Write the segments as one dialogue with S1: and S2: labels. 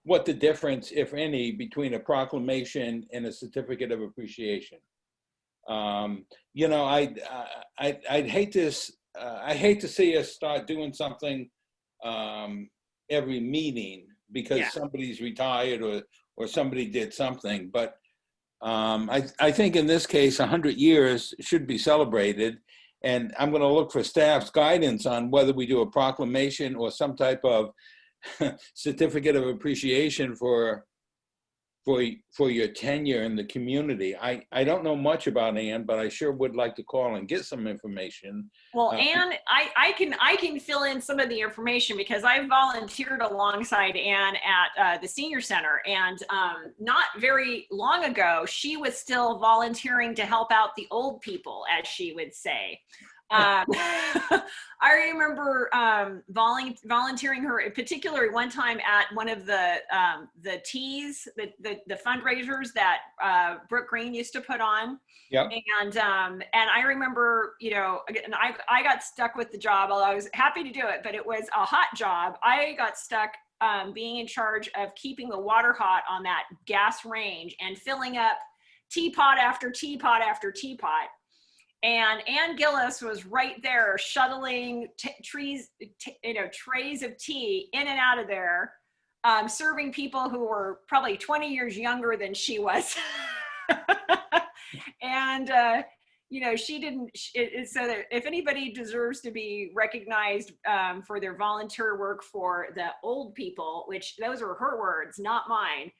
S1: what the difference, if any, between a proclamation and a certificate of appreciation. You know, I'd hate this. I hate to see us start doing something every meeting because somebody's retired or somebody did something. But I think in this case, 100 years should be celebrated. And I'm going to look for staff's guidance on whether we do a proclamation or some type of certificate of appreciation for your tenure in the community. I don't know much about Ann, but I sure would like to call and get some information.
S2: Well, Ann, I can fill in some of the information because I volunteered alongside Ann at the senior center, and not very long ago, she was still volunteering to help out the old people, as she would say. I remember volunteering her, particularly one time at one of the teas, the fundraisers that Brooke Green used to put on.
S1: Yep.
S2: And I remember, you know, and I got stuck with the job, although I was happy to do it, but it was a hot job. I got stuck being in charge of keeping the water hot on that gas range and filling up teapot after teapot after teapot. And Ann Gillis was right there shuttling trays of tea in and out of there, serving people who were probably 20 years younger than she was. And, you know, she didn't, so that if anybody deserves to be recognized for their volunteer work for the old people, which those are her words, not mine,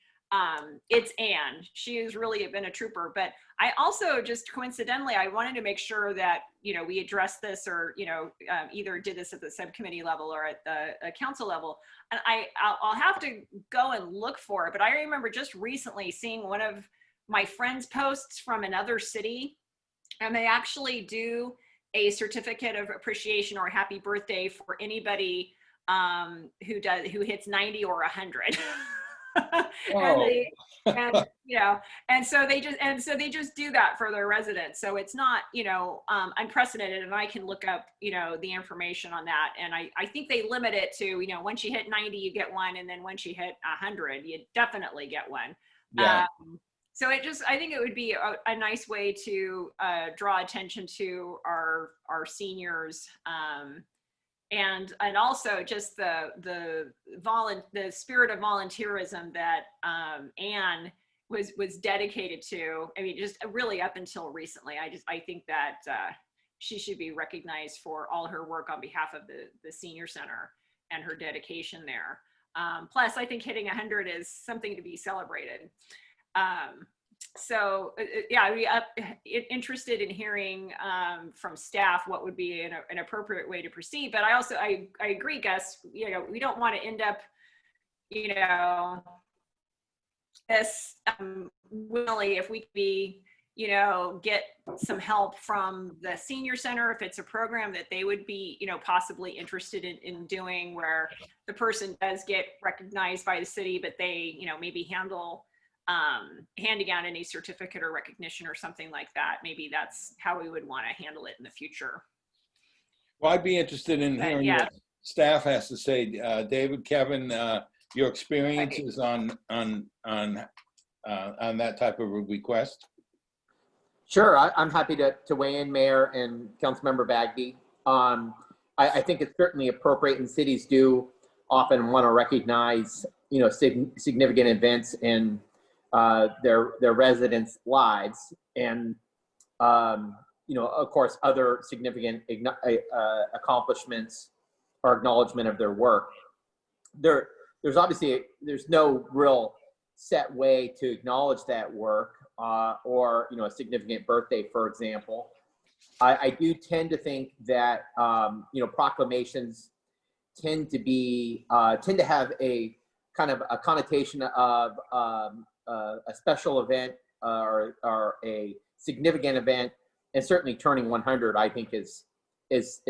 S2: it's Ann. She has really been a trooper. But I also just coincidentally, I wanted to make sure that, you know, we address this or, you know, either did this at the subcommittee level or at the council level. And I'll have to go and look for it. But I remember just recently seeing one of my friends' posts from another city, and they actually do a certificate of appreciation or happy birthday for anybody who hits 90 or 100. And so they just do that for their residents. So it's not, you know, unprecedented, and I can look up, you know, the information on that. And I think they limit it to, you know, once you hit 90, you get one. And then once you hit 100, you definitely get one.
S1: Yeah.
S2: So I think it would be a nice way to draw attention to our seniors, and also just the spirit of volunteerism that Ann was dedicated to. I mean, just really up until recently. I think that she should be recognized for all her work on behalf of the senior center and her dedication there. Plus, I think hitting 100 is something to be celebrated. So yeah, I'd be interested in hearing from staff what would be an appropriate way to proceed. But I agree, Gus, you know, we don't want to end up, you know, this really, if we could be, you know, get some help from the senior center, if it's a program that they would be, you know, possibly interested in doing, where the person does get recognized by the city, but they, you know, maybe handle handing out any certificate or recognition or something like that. Maybe that's how we would want to handle it in the future.
S1: Well, I'd be interested in hearing what staff has to say. David, Kevin, your experiences on that type of a request.
S3: Sure, I'm happy to weigh in, Mayor and Councilmember Bagby. I think it's certainly appropriate, and cities do often want to recognize, you know, significant events in their residents' lives, and you know, of course, other significant accomplishments or acknowledgement of their work. There's obviously no real set way to acknowledge that work, or, you know, a significant birthday, for example. I do tend to think that you know, proclamations tend to have a kind of a connotation of a special event or a significant event, and certainly turning 100, I think, is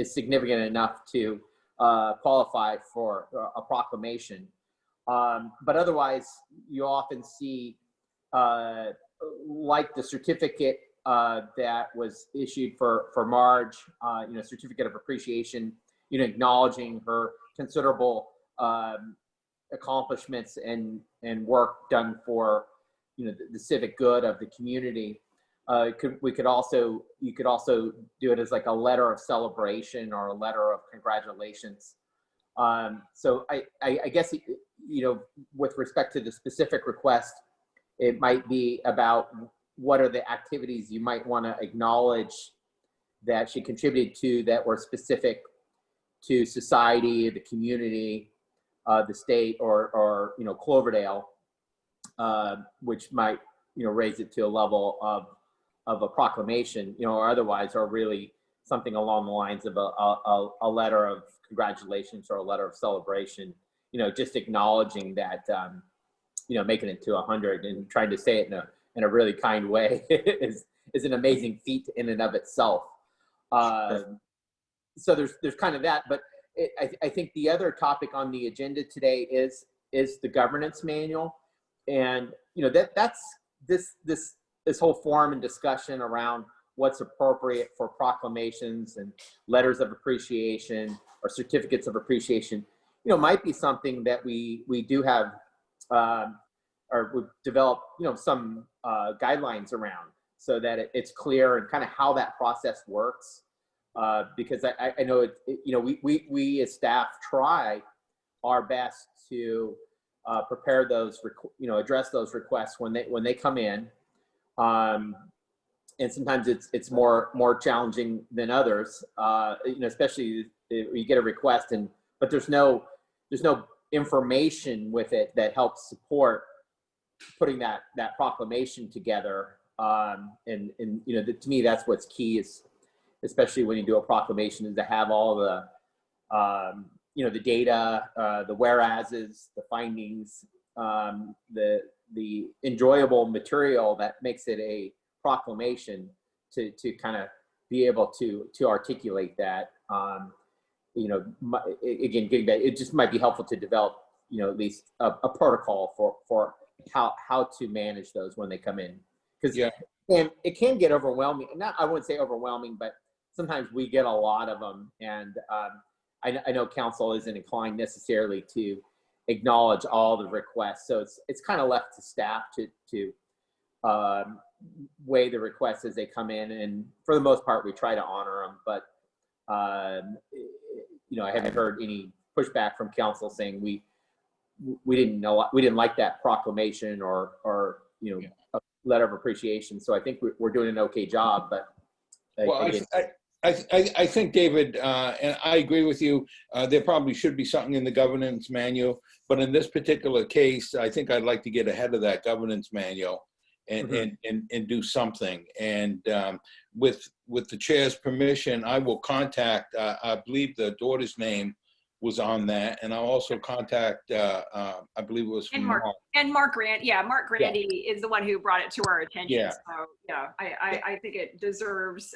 S3: significant enough to qualify for a proclamation. But otherwise, you often see, like the certificate that was issued for Marge, you know, certificate of appreciation, you know, acknowledging her considerable accomplishments and work done for, you know, the civic good of the community. You could also do it as like a letter of celebration or a letter of congratulations. So I guess, you know, with respect to the specific request, it might be about what are the activities you might want to acknowledge that she contributed to that were specific to society, the community, the state, or you know, Cloverdale, which might, you know, raise it to a level of a proclamation, you know, or otherwise, or really something along the lines of a letter of congratulations or a letter of celebration, you know, just acknowledging that, you know, making it to 100 and trying to say it in a really kind way is an amazing feat in and of itself. So there's kind of that, but I think the other topic on the agenda today is the governance manual, and you know that's this whole forum and discussion around what's appropriate for proclamations and letters of appreciation or certificates of appreciation, you know, might be something that we do have or would develop, you know, some guidelines around so that it's clear and kind of how that process works. Because I know you know, we as staff try our best to prepare those, you know, address those requests when they come in, and sometimes it's more challenging than others. You know, especially if you get a request but there's no information with it that helps support putting that proclamation together. And you know, to me, that's what's key is, especially when you do a proclamation, is to have all the, you know, the data, the whereases, the findings, the enjoyable material that makes it a proclamation to kind of be able to articulate that. You know, again, getting back, it just might be helpful to develop, you know, at least a protocol for how to manage those when they come in, because it can get overwhelming. Not, I wouldn't say overwhelming, but sometimes we get a lot of them, and I know council isn't inclined necessarily to acknowledge all the requests, so it's kind of left to staff to weigh the requests as they come in, and for the most part, we try to honor them. But you know, I haven't heard any pushback from council saying we didn't like that proclamation or you know, a letter of appreciation. So I think we're doing an okay job, but.
S1: Well, I think, David, and I agree with you, there probably should be something in the governance manual, but in this particular case, I think I'd like to get ahead of that governance manual and do something. And with the chair's permission, I will contact, I believe the daughter's name was on that, and I'll also contact, I believe it was from Mark.
S2: And Mark Grant, Mark Grandy is the one who brought it to our attention.
S1: Yeah.
S2: So yeah, I think it deserves,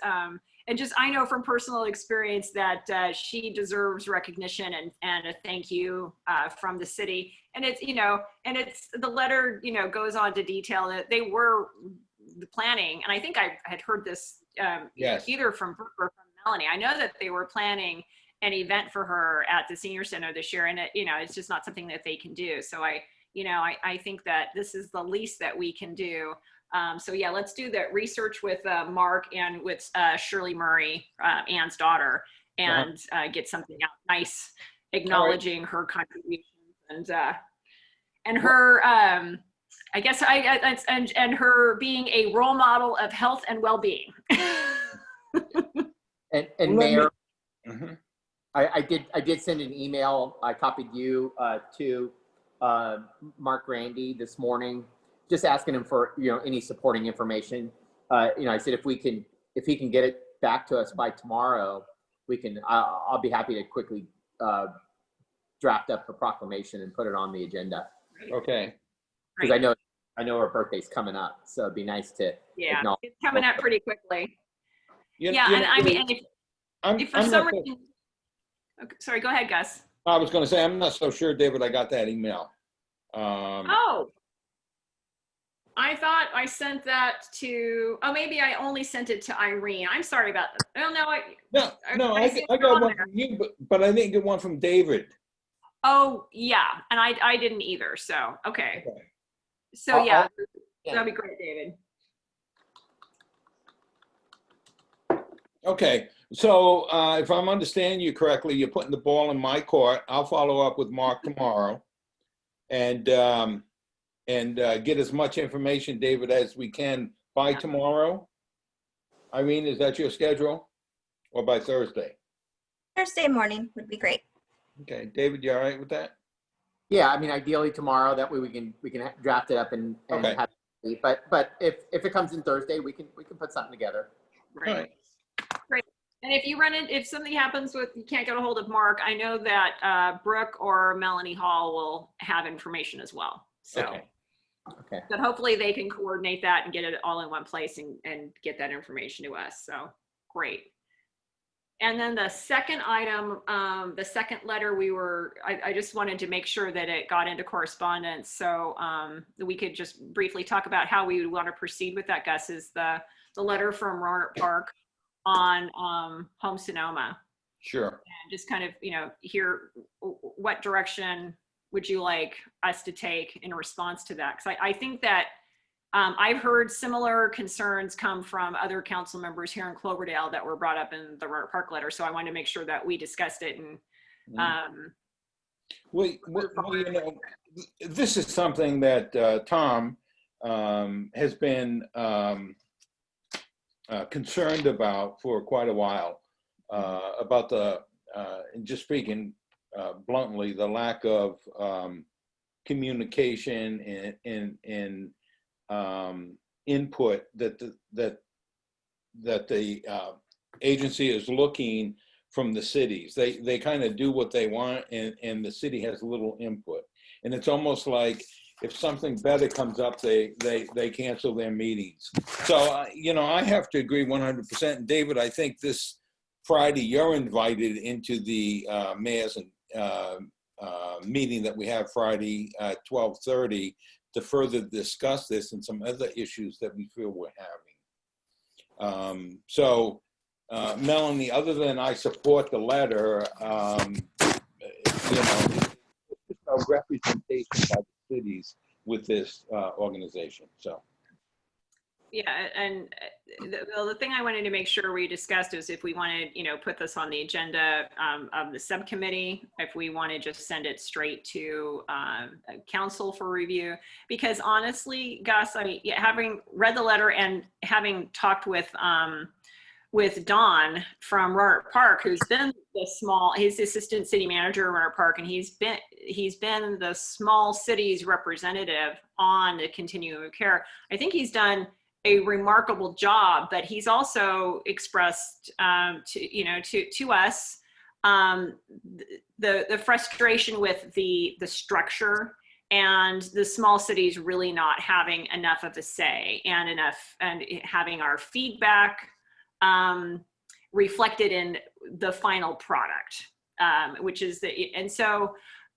S2: and just, I know from personal experience that she deserves recognition and a thank you from the city. And it's, you know, and it's, the letter, you know, goes on to detail that they were planning, and I think I had heard this either from Brooke or from Melanie. I know that they were planning an event for her at the senior center this year, and it, you know, it's just not something that they can do. So I think that this is the least that we can do. So yeah, let's do that research with Mark and with Shirley Murray, Ann's daughter, and get something out nice, acknowledging her contributions and her, I guess and her being a role model of health and well-being.
S3: and Mayor. I did send an email. I copied you to Mark Grandy this morning, just asking him for, you know, any supporting information. You know, I said if he can get it back to us by tomorrow, I'll be happy to quickly draft up a proclamation and put it on the agenda.
S1: Okay.
S3: Because I know her birthday's coming up, so it'd be nice to acknowledge.
S2: It's coming up pretty quickly.
S1: And
S2: I mean, if for some reason. Okay, sorry, go ahead, Gus.
S1: I was going to say, I'm not so sure, David, I got that email.
S2: Oh, I thought I sent that to, maybe I only sent it to Irene. I'm sorry about that. Oh, no,
S1: I got one from you, but I didn't get one from David.
S2: Oh, yeah. And I didn't either. So, okay.
S1: Okay.
S2: So yeah,
S3: Yeah.
S2: that'd be great, David.
S1: Okay, so if I'm understanding you correctly, you're putting the ball in my court. I'll follow up with Mark tomorrow and get as much information, David, as we can by tomorrow. Irene, is that your schedule? Or by Thursday?
S4: Thursday morning would be great.
S1: Okay, David, you all right with that?
S3: Yeah, I mean, ideally tomorrow. That way we can draft it up and
S1: Okay.
S3: have it. But if it comes in Thursday, we can put something together.
S2: Right.
S1: All right.
S2: Great. And if you if something happens with, you can't get a hold of Mark, I know that Brooke or Melanie Hall will have information as well. So,
S3: Okay.
S2: but hopefully they can coordinate that and get it all in one place and get that information to us. So great. And then the second item, the second letter, I just wanted to make sure that it got into correspondence. So that we could just briefly talk about how we would want to proceed with that, Gus, is the letter from Rohnert Park on Home Sonoma.
S1: Sure.
S2: And just kind of, hear what direction would you like us to take in response to that? Because I think that I've heard similar concerns come from other council members here in Cloverdale that were brought up in the Rohnert Park letter. So I wanted to make sure that we discussed it and
S1: Well, this is something that Tom has been concerned about for quite a while, about and just speaking bluntly, the lack of communication and input that the agency is looking from the cities. They kind of do what they want, and the city has little input. And it's almost like if something better comes up, they cancel their meetings. So I have to agree 100%. And David, I think this Friday you're invited into the mayor's meeting that we have Friday at 12:30 to further discuss this and some other issues that we feel we're having. Melanie, other than I support the letter, it's a representation by the cities with this organization. So.
S2: Yeah, and the thing I wanted to make sure we discussed is if we wanted, put this on the agenda of the subcommittee, if we want to just send it straight to council for review. Because honestly, Gus, having read the letter and having talked with Don from Rohnert Park, who's been he's the assistant city manager of Rohnert Park, and he's been the small cities representative on the continuum of care. I think he's done a remarkable job, but he's also expressed to us the frustration with the structure and the small cities really not having enough of a say and having our feedback reflected in the final product, which is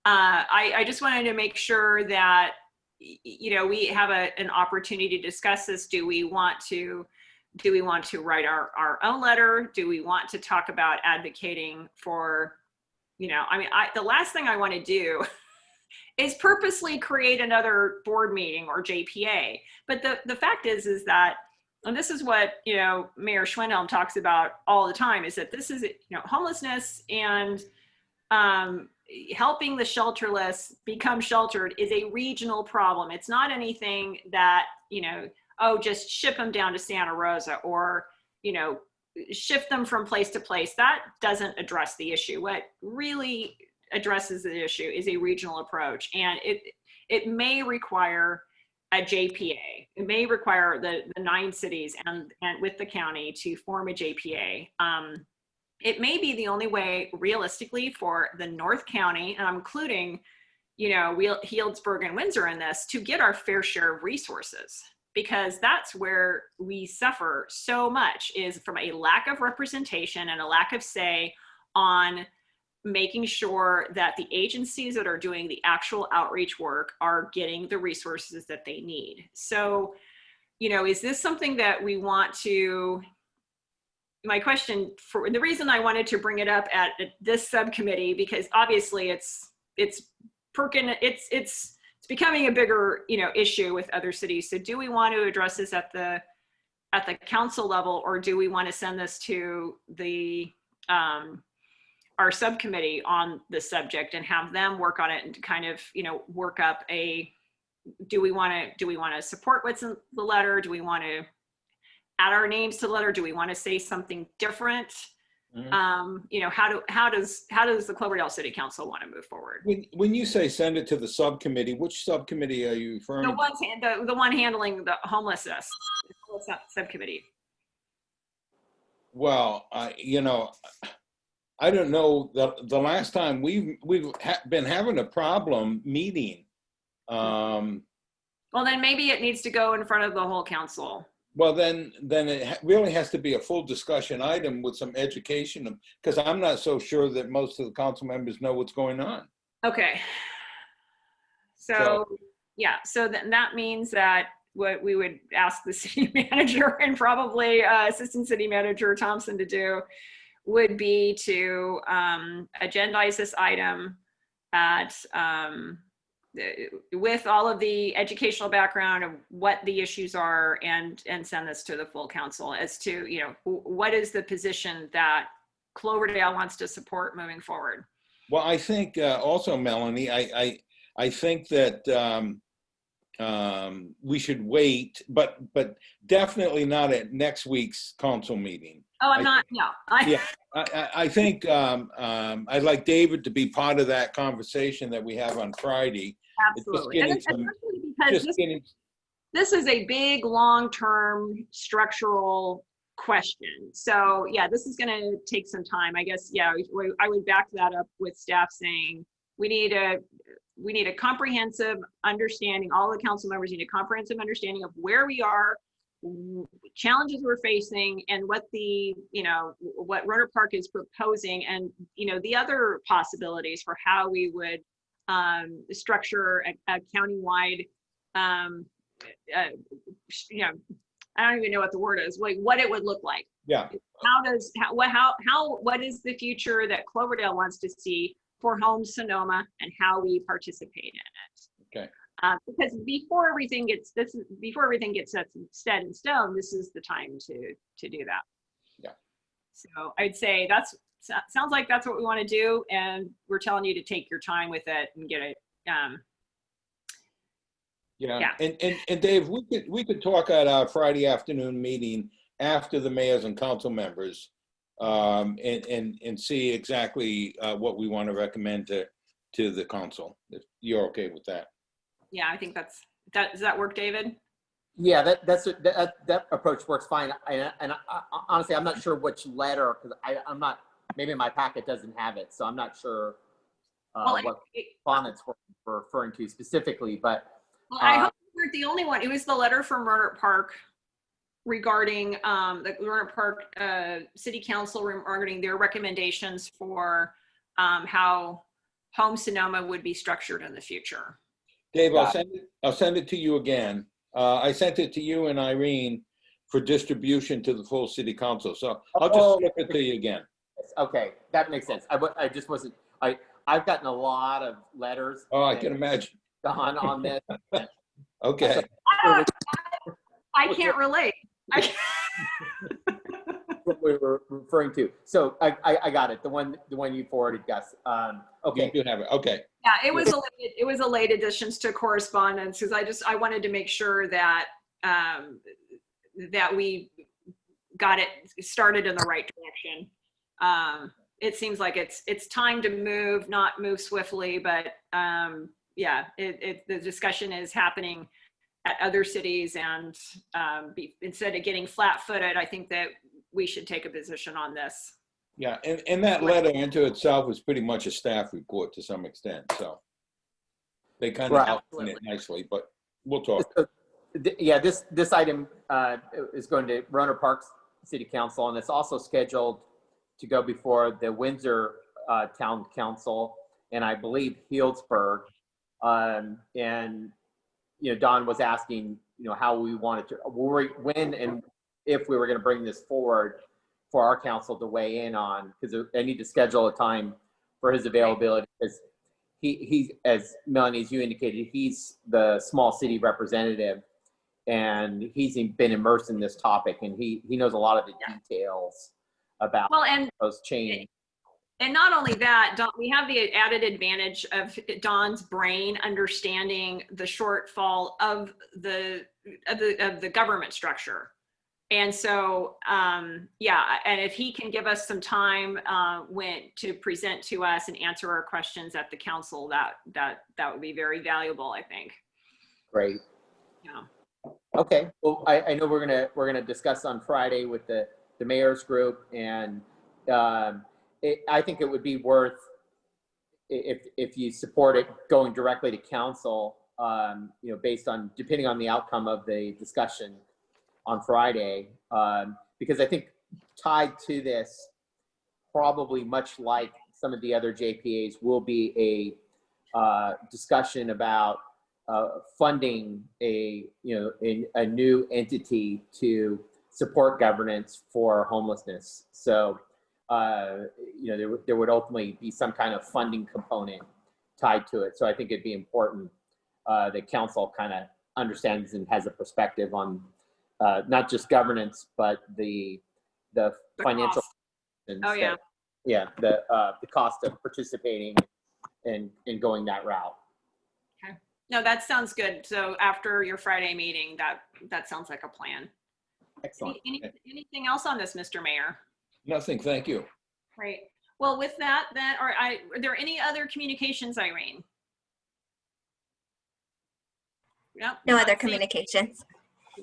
S2: I just wanted to make sure that we have an opportunity to discuss this. Do we want to write our own letter? Do we want to talk about advocating for, the last thing I want to do is purposely create another board meeting or JPA. But the fact is that, and this is what, Mayor Schwindelm talks about all the time, is that this is, homelessness and helping the shelterless become sheltered is a regional problem. It's not anything that, just ship them down to Santa Rosa or, shift them from place to place. That doesn't address the issue. What really addresses the issue is a regional approach. And it may require a JPA. It may require the 9 cities and with the county to form a JPA. It may be the only way realistically for the North County, and I'm including, Healdsburg and Windsor in this, to get our fair share of resources, because that's where we suffer so much, is from a lack of representation and a lack of say on making sure that the agencies that are doing the actual outreach work are getting the resources that they need. So, is this something that we want to, my question, for the reason I wanted to bring it up at this subcommittee, because obviously it's it's becoming a bigger, issue with other cities. So do we want to address this at the council level, or do we want to send this to our subcommittee on the subject and have them work on it and kind of, work up do we want to support what's in the letter? Do we want to add our names to the letter? Do we want to say something different?
S1: Mhm.
S2: How does the Cloverdale City Council want to move forward?
S1: When you say send it to the subcommittee, which subcommittee are you referring to?
S2: The one handling the homelessness, subcommittee.
S1: Well, I don't know, the last time we've been having a problem meeting.
S2: Well, then maybe it needs to go in front of the whole council.
S1: Well, then it really has to be a full discussion item with some education, because I'm not so sure that most of the council members know what's going on.
S2: Okay. So yeah, so that means that what we would ask the city manager and probably assistant city manager Thompson to do would be to agendize this item at with all of the educational background of what the issues are, and send this to the full council as to, what is the position that Cloverdale wants to support moving forward.
S1: Well, I think also, Melanie, I think that we should wait, but definitely not at next week's council meeting.
S2: Oh, no.
S1: Yeah, I think I'd like David to be part of that conversation that we have on Friday.
S2: Absolutely. And especially because this is a big long-term structural question. So yeah, this is going to take some time. I guess, yeah, I would back that up with staff saying we need a comprehensive understanding. All the council members need a comprehensive understanding of where we are, challenges we're facing, and what what Rohnert Park is proposing, and the other possibilities for how we would structure a countywide I don't even know what the word is, like what it would look like.
S1: Yeah.
S2: What is the future that Cloverdale wants to see for Home Sonoma, and how we participate in it?
S1: Okay.
S2: Because before everything gets set in stone, this is the time to do that.
S1: Yeah.
S2: So I'd say sounds like that's what we want to do, and we're telling you to take your time with it and get it.
S1: Yeah. And Dave, we could talk at our Friday afternoon meeting after the mayors and council members, and see exactly what we want to recommend to the council, if you're okay with that. Yeah,
S2: I think does that work, David?
S3: Yeah, that approach works fine. And honestly, I'm not sure which letter, because I'm not, maybe my packet doesn't have it, so I'm not sure what bonnets we're referring to specifically. But
S2: I hope we weren't the only one. It was the letter from Rohnert Park regarding the Rohnert Park City Council regarding their recommendations for how Home Sonoma would be structured in the future.
S1: Dave, I'll send it to you again. I sent it to you and Irene for distribution to the full city council. So I'll just flip it to you again.
S3: Okay, that makes sense. I just wasn't, I've gotten a lot of letters.
S1: Oh, I can imagine.
S3: On this.
S1: Okay.
S2: I can't relate.
S3: What we were referring to. So I got it. The one you forwarded, Gus. Okay.
S1: You do have it. Okay.
S2: Yeah, it was a late additions to correspondence, because I wanted to make sure that that we got it started in the right direction. It seems like it's time to move, not move swiftly, but yeah, the discussion is happening at other cities, and instead of getting flat-footed, I think that we should take a position on this.
S1: Yeah, and that letter into itself was pretty much a staff report to some extent, so they kind of outlined it nicely, but we'll talk.
S3: Yeah, this item is going to Rohnert Park City Council, and it's also scheduled to go before the Windsor Town Council, and I believe Healdsburg. And Don was asking, how we wanted to, when and if we were going to bring this forward for our council to weigh in on, because I need to schedule a time for his availability, because he, as Melanie, as you indicated, he's the small city representative, and he's been immersed in this topic, and he knows a lot of the details about
S2: Well, and
S3: those changes.
S2: And not only that, we have the added advantage of Dawn's brain understanding the shortfall of the government structure. And so, yeah, and if he can give us some time to present to us and answer our questions at the council, that would be very valuable, I think.
S3: Great.
S2: Yeah.
S3: Okay. Well, I know we're gonna discuss on Friday with the mayor's group, and I think it would be worth, if you support it, going directly to council, based on, depending on the outcome of the discussion on Friday, because I think tied to this, probably much like some of the other JPAs, will be a discussion about funding a new entity to support governance for homelessness. So there would ultimately be some kind of funding component tied to it. So I think it'd be important that council kind of understands and has a perspective on not just governance, but the financial.
S2: Oh yeah.
S3: The cost of participating and going that route.
S2: Okay. No, that sounds good. So after your Friday meeting, that sounds like a plan.
S3: Excellent.
S2: Anything else on this, Mr. Mayor?
S1: Nothing, thank you.
S2: Great. Well, with that, then, are there any other communications, Irene? Nope,
S4: No
S2: not
S4: other
S2: seeing-
S4: communications.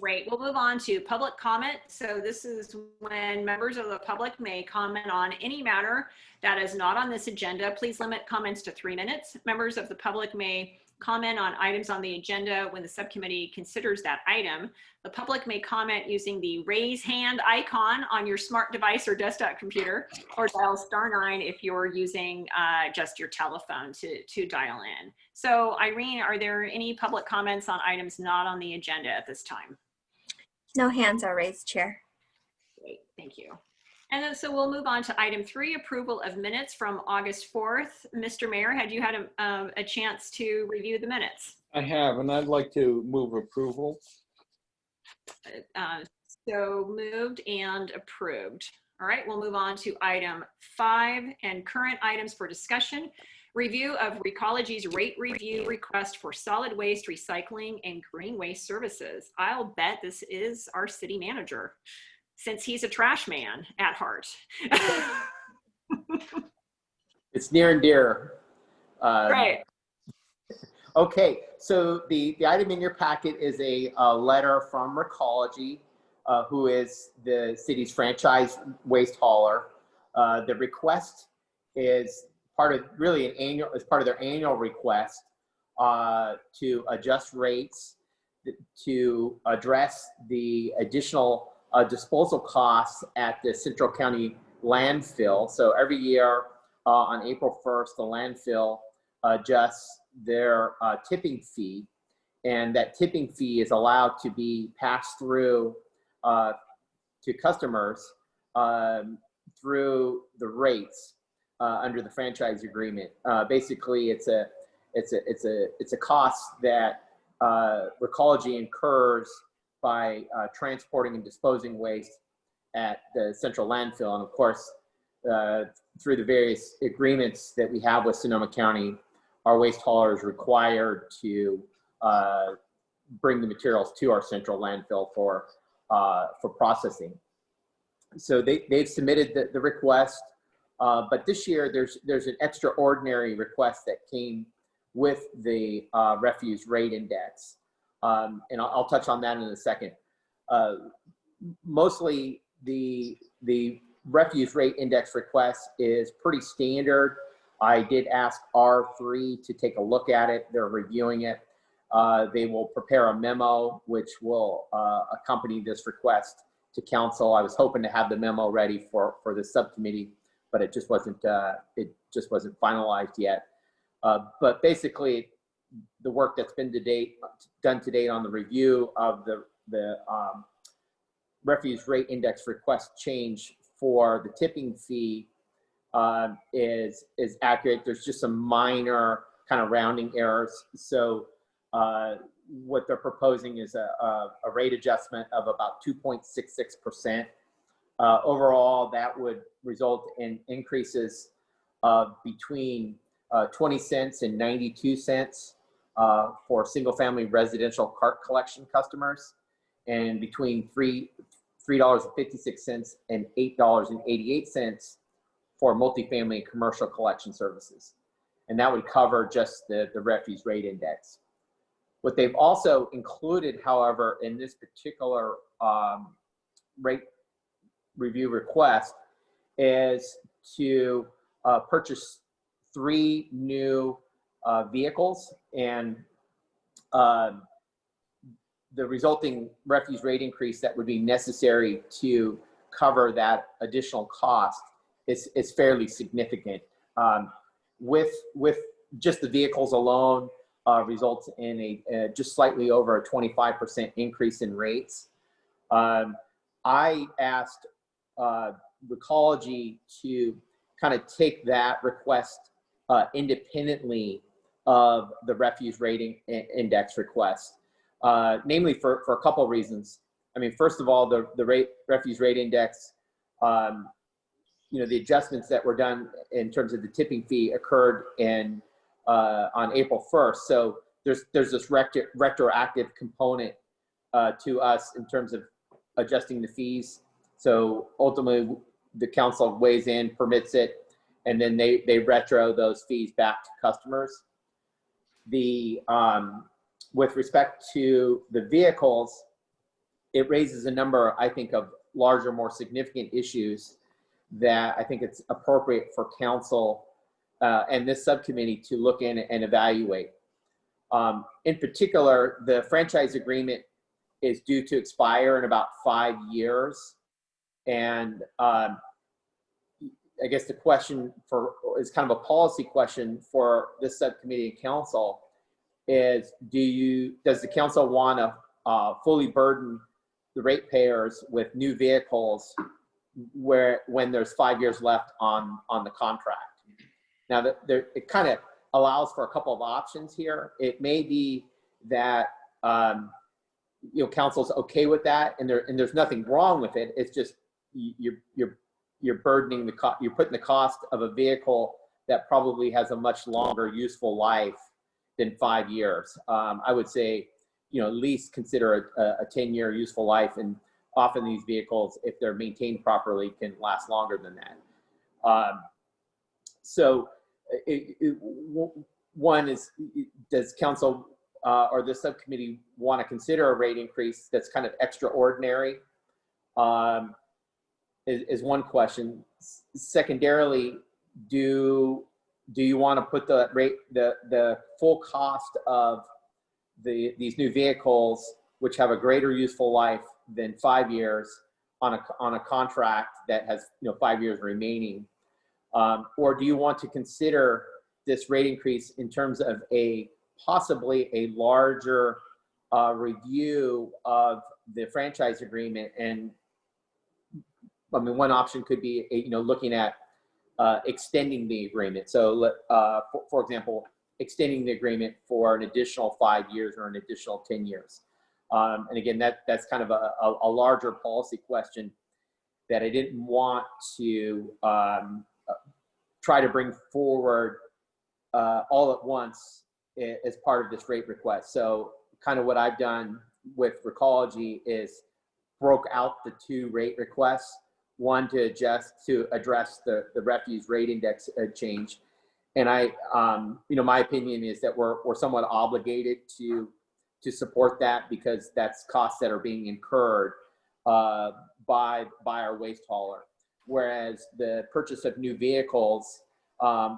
S2: Great. We'll move on to public comment. So this is when members of the public may comment on any matter that is not on this agenda. Please limit comments to 3 minutes. Members of the public may comment on items on the agenda when the subcommittee considers that item. The public may comment using the raise hand icon on your smart device or desktop computer, or dial *9 if you're using just your telephone to dial in. So Irene, are there any public comments on items not on the agenda at this time?
S4: No hands are raised, Chair.
S2: Great, thank you. And then, so we'll move on to item 3, approval of minutes from August 4th. Mr. Mayor, had you had a chance to review the minutes?
S1: I have, and I'd like to move approval.
S2: So moved and approved. All right, we'll move on to item 5 and current items for discussion. Review of Recology's rate review request for solid waste recycling and green waste services. I'll bet this is our city manager, since he's a trash man at heart.
S3: It's near and dear.
S2: Right.
S3: Okay, so the item in your packet is a letter from Recology, who is the city's franchise waste hauler. The request is part of their annual request to adjust rates to address the additional disposal costs at the Central County landfill. So every year on April 1st, the landfill adjusts their tipping fee, and that tipping fee is allowed to be passed through to customers through the rates under the franchise agreement. Basically, it's a cost that Recology incurs by transporting and disposing waste at the central landfill. And of course, through the various agreements that we have with Sonoma County, our waste hauler is required to bring the materials to our central landfill for processing. So they've submitted the request, but this year there's an extraordinary request that came with the refuse rate index. And I'll touch on that in a second. Mostly the refuse rate index request is pretty standard. I did ask R3 to take a look at it. They're reviewing it. They will prepare a memo which will accompany this request to council. I was hoping to have the memo ready for the subcommittee, but it just wasn't finalized yet. But basically, the work that's been done to date on the review of the refuse rate index request change for the tipping fee is accurate. There's just some minor kind of rounding errors. So what they're proposing is a rate adjustment of about 2.66%. Overall, that would result in increases of between 20 cents and 92 cents for single-family residential cart collection customers, and between $3.56 and $8.88 for multifamily and commercial collection services. And that would cover just the refuse rate index. What they've also included, however, in this particular rate review request is to purchase 3 new vehicles, and the resulting refuse rate increase that would be necessary to cover that additional cost is fairly significant. With just the vehicles alone, results in a just slightly over a 25% increase in rates. I asked Recology to kind of take that request independently of the refuse rating index request, namely for a couple of reasons. I mean, first of all, the refuse rate index, the adjustments that were done in terms of the tipping fee occurred on April 1st. So there's this retroactive component to us in terms of adjusting the fees. So ultimately, the council weighs in, permits it, and then they retro those fees back to customers. With respect to the vehicles, it raises a number, I think, of larger, more significant issues that I think it's appropriate for council and this subcommittee to look in and evaluate. In particular, the franchise agreement is due to expire in about 5 years. And I guess the question is kind of a policy question for this subcommittee and council is, does the council want to fully burden the ratepayers with new vehicles when there's 5 years left on the contract? Now, it kind of allows for a couple of options here. It may be that council's okay with that, and there's nothing wrong with it. It's just you're burdening you're putting the cost of a vehicle that probably has a much longer useful life than 5 years. I would say, at least consider a 10-year useful life, and often these vehicles, if they're maintained properly, can last longer than that. So one is, does council or the subcommittee want to consider a rate increase that's kind of extraordinary? Is one question. Secondarily, do you want to put the full cost of these new vehicles, which have a greater useful life than 5 years, on a contract that has 5 years remaining? Or do you want to consider this rate increase in terms of possibly a larger review of the franchise agreement? And I mean, one option could be looking at extending the agreement. So for example, extending the agreement for an additional 5 years or an additional 10 years. And again, that's kind of a larger policy question that I didn't want to try to bring forward all at once as part of this rate request. So kind of what I've done with Recology is broke out the 2 rate requests, one to address the refuse rate index change. And my opinion is that we're somewhat obligated to support that, because that's costs that are being incurred by our waste hauler. Whereas the purchase of new vehicles,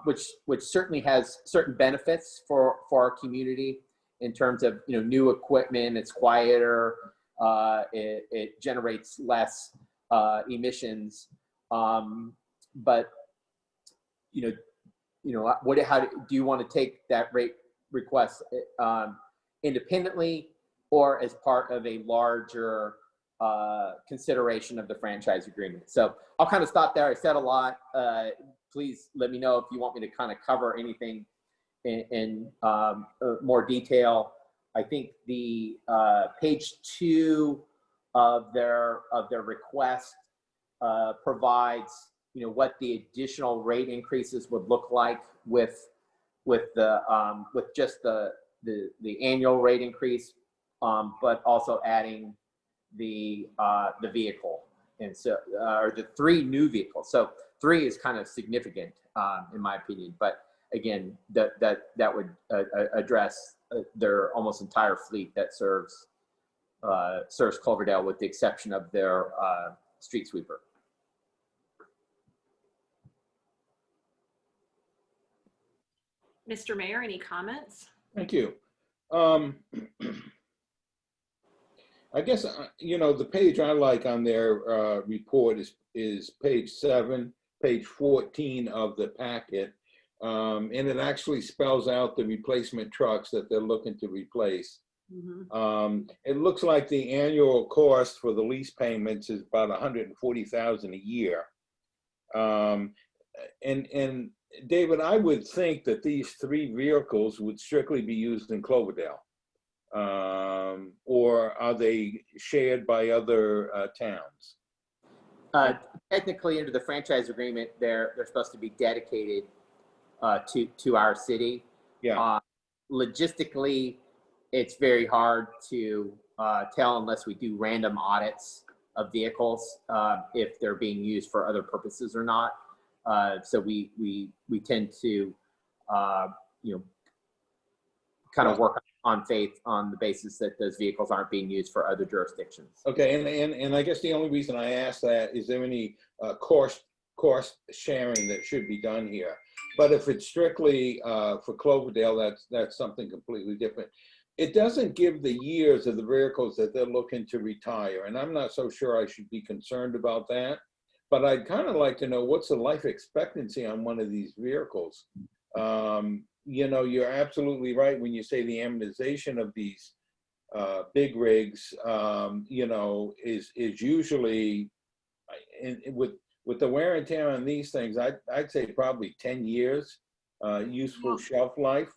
S3: which certainly has certain benefits for our community in terms of new equipment, it's quieter, it generates less emissions, but how do you want to take that rate request independently or as part of a larger consideration of the franchise agreement? So I'll kind of stop there. I said a lot. Please let me know if you want me to kind of cover anything more detail. I think the page 2 of their request provides, you know, what the additional rate increases would look like with just the annual rate increase, but also adding the vehicle, and so or the 3 new vehicles. So 3 is kind of significant in my opinion, but again, that would address their almost entire fleet that serves Cloverdale, with the exception of their street sweeper.
S2: Mr. Mayor, any comments?
S1: Thank you. I guess, you know, the page I like on their report is page 7, page 14 of the packet. And it actually spells out the replacement trucks that they're looking to replace.
S2: Mm-hmm.
S1: It looks like the annual cost for the lease payments is about $140,000 a year. And David, I would think that these 3 vehicles would strictly be used in Cloverdale. Or are they shared by other towns?
S3: Technically, under the franchise agreement, they're supposed to be dedicated to our city.
S1: Yeah.
S3: Logistically, it's very hard to tell unless we do random audits of vehicles if they're being used for other purposes or not. So we tend to, you know, kind of work on faith on the basis that those vehicles aren't being used for other jurisdictions.
S1: Okay, and I guess the only reason I ask that is there any cost sharing that should be done here? But if it's strictly for Cloverdale, that's something completely different. It doesn't give the years of the vehicles that they're looking to retire, and I'm not so sure I should be concerned about that. But I'd kind of like to know what's the life expectancy on one of these vehicles. You know, you're absolutely right when you say the amortization of these big rigs, you know, is usually with the wear and tear on these things. I'd say probably 10 years useful shelf life.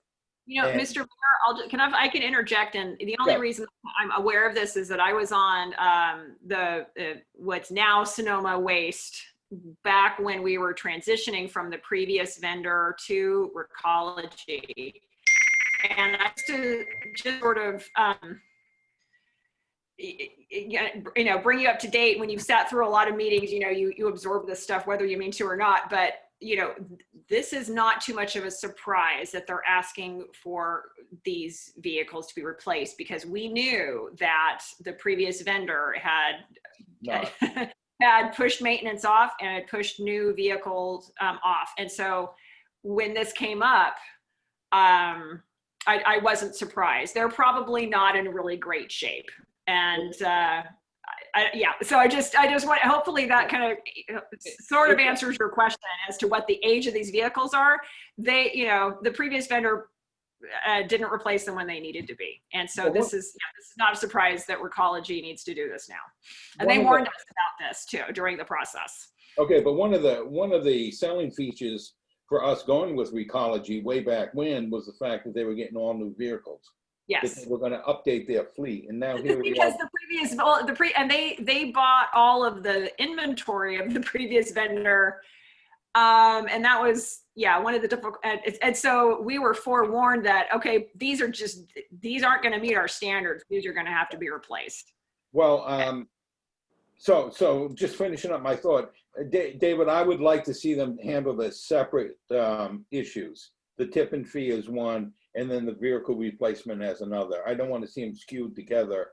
S2: You know,
S1: And,
S2: Mr. Mayor, I can interject, and the only reason I'm aware of this is that I was on what's now Sonoma Waste back when we were transitioning from the previous vendor to Recology, and I just sort of you know, bring you up to date. When you've sat through a lot of meetings, you know, you absorb this stuff whether you mean to or not. But you know, this is not too much of a surprise that they're asking for these vehicles to be replaced, because we knew that the previous vendor had pushed maintenance off and had pushed new vehicles off. And so when this came up, I wasn't surprised. They're probably not in really great shape. And yeah, so I just want, hopefully that kind of sort of answers your question as to what the age of these vehicles are. They, you know, the previous vendor didn't replace them when they needed to be. And so this is not a surprise that Recology needs to do this now. And they warned us about this too during the process.
S1: Okay, but one of the selling features for us going with Recology way back when was the fact that they were getting all new vehicles.
S2: Yes,
S1: we're going to update their fleet, and now here we
S2: because
S1: are.
S2: and they bought all of the inventory of the previous vendor, and that was one of the difficult. And so we were forewarned that okay, these aren't going to meet our standards. These are going to have to be replaced.
S1: Well, so just finishing up my thought, David, I would like to see them handle the separate issues. The tipping fee is one, and then the vehicle replacement as another. I don't want to see them skewed together.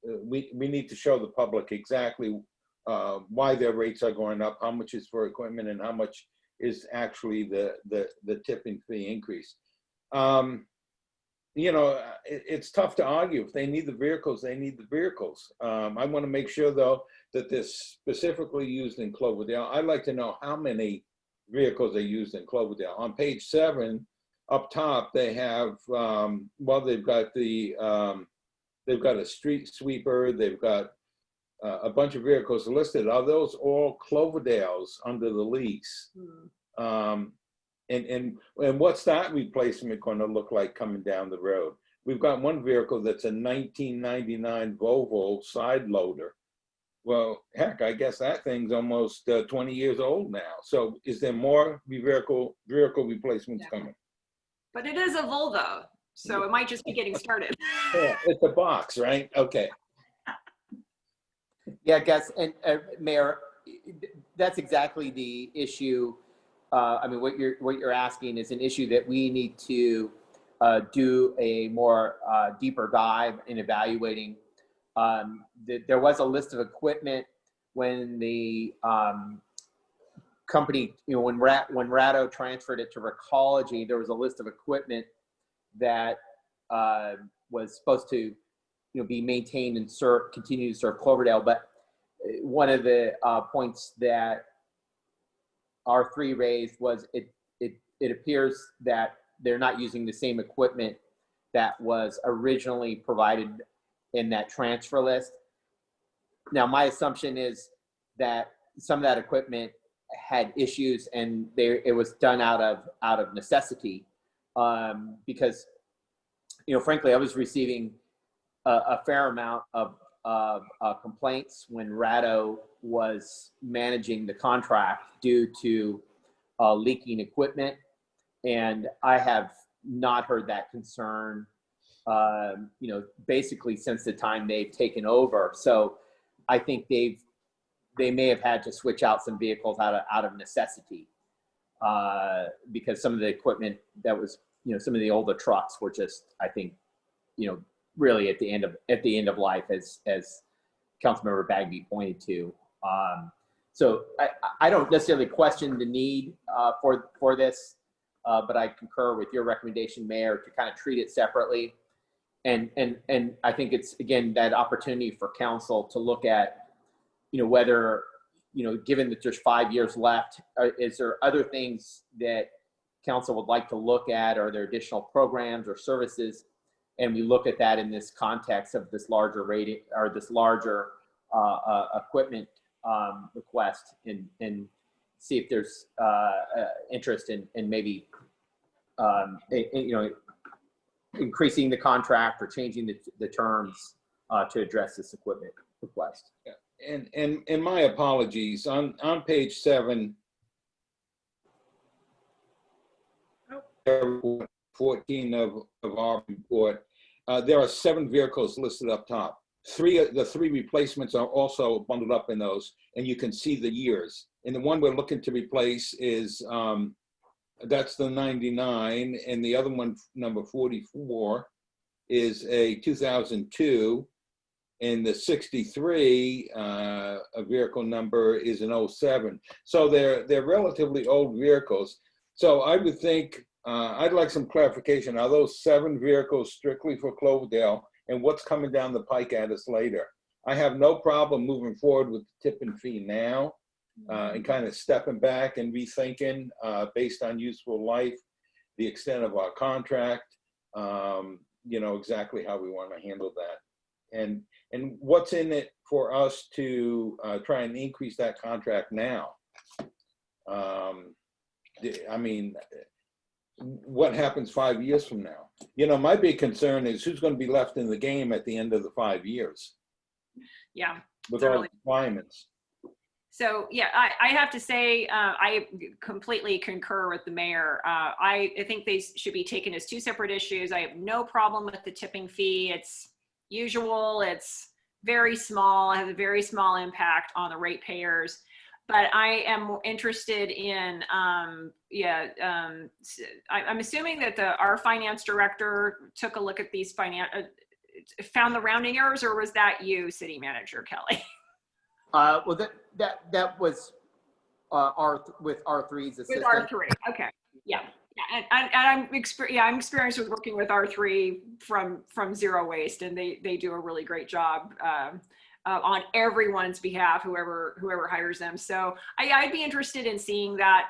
S1: We need to show the public exactly why their rates are going up, how much is for equipment, and how much is actually the tipping fee increase. You know, it's tough to argue. If they need the vehicles, they need the vehicles. I want to make sure, though, that they're specifically used in Cloverdale. I'd like to know how many vehicles are used in Cloverdale. On page 7, up top, they have, they've got a street sweeper, they've got a bunch of vehicles listed. Are those all Cloverdales under the lease? And what's that replacement going to look like coming down the road? We've got one vehicle that's a 1999 Volvo side loader. Well, heck, I guess that thing's almost 20 years old now. So is there more vehicle replacements coming?
S2: But it is a Volvo, so it might just be getting started.
S1: Yeah, it's a box, right? Okay.
S3: Yeah, I guess, and Mayor, that's exactly the issue. I mean, what you're asking is an issue that we need to do a more deeper dive in evaluating. There was a list of equipment when the company, when Ratto transferred it to Recology, there was a list of equipment that was supposed to, be maintained and continue to serve Cloverdale. But one of the points that R3 raised was it appears that they're not using the same equipment that was originally provided in that transfer list. Now, my assumption is that some of that equipment had issues and it was done out of necessity, because, frankly, I was receiving a fair amount of complaints when Ratto was managing the contract due to leaking equipment, and I have not heard that concern, basically since the time they've taken over. So I think they may have had to switch out some vehicles out of necessity, because some of the equipment that was, some of the older trucks were just, I think, really at the end of life, as Councilmember Bagby pointed to. So I don't necessarily question the need for this, but I concur with your recommendation, Mayor, to kind of treat it separately. And I think it's, again, that opportunity for council to look at, whether, given that there's 5 years left, is there other things that council would like to look at? Are there additional programs or services? And we look at that in this context of this larger rating or this larger equipment request, and see if there's interest in maybe increasing the contract or changing the terms to address this equipment request.
S1: Yeah. And my apologies, on page 7, 14 of our report, there are 7 vehicles listed up top. The 3 replacements are also bundled up in those, and you can see the years. And the one we're looking to replace is, that's the 99, and the other one, number 44, is a 2002, and the 63 a vehicle number is an 07. So they're relatively old vehicles. So I would think, I'd like some clarification. Are those 7 vehicles strictly for Cloverdale, and what's coming down the pike at us later? I have no problem moving forward with the tip and fee now, and kind of stepping back and rethinking based on useful life, the extent of our contract, exactly how we want to handle that. And what's in it for us to try and increase that contract now? I mean, what happens 5 years from now? My big concern is who's going to be left in the game at the end of the 5 years.
S2: Yeah.
S1: With
S2: totally.
S1: all the requirements.
S2: So yeah, I have to say, I completely concur with the mayor. I think they should be taken as 2 separate issues. I have no problem with the tipping fee. It's usual, it's very small, has a very small impact on the ratepayers. But I am interested in, I'm assuming that our finance director took a look at these found the rounding errors, or was that you, City Manager Kelly?
S3: Well, that was with R3's assistant.
S2: With R3, okay, yeah. And I'm experienced with working with R3 from Zero Waste, and they do a really great job on everyone's behalf, whoever hires them. So I'd be interested in seeing that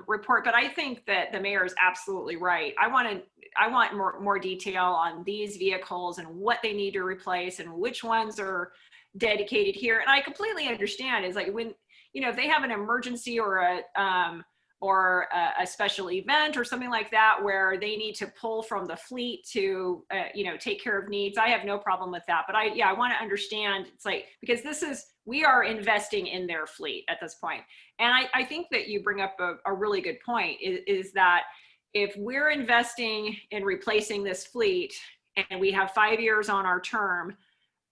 S2: report. But I think that the mayor is absolutely right. I want more detail on these vehicles and what they need to replace and which ones are dedicated here. And I completely understand, is like when, if they have an emergency or or a special event or something like that where they need to pull from the fleet to take care of needs, I have no problem with that. But I want to understand, it's like, because we are investing in their fleet at this point. And I think that you bring up a really good point, is that if we're investing in replacing this fleet and we have 5 years on our term,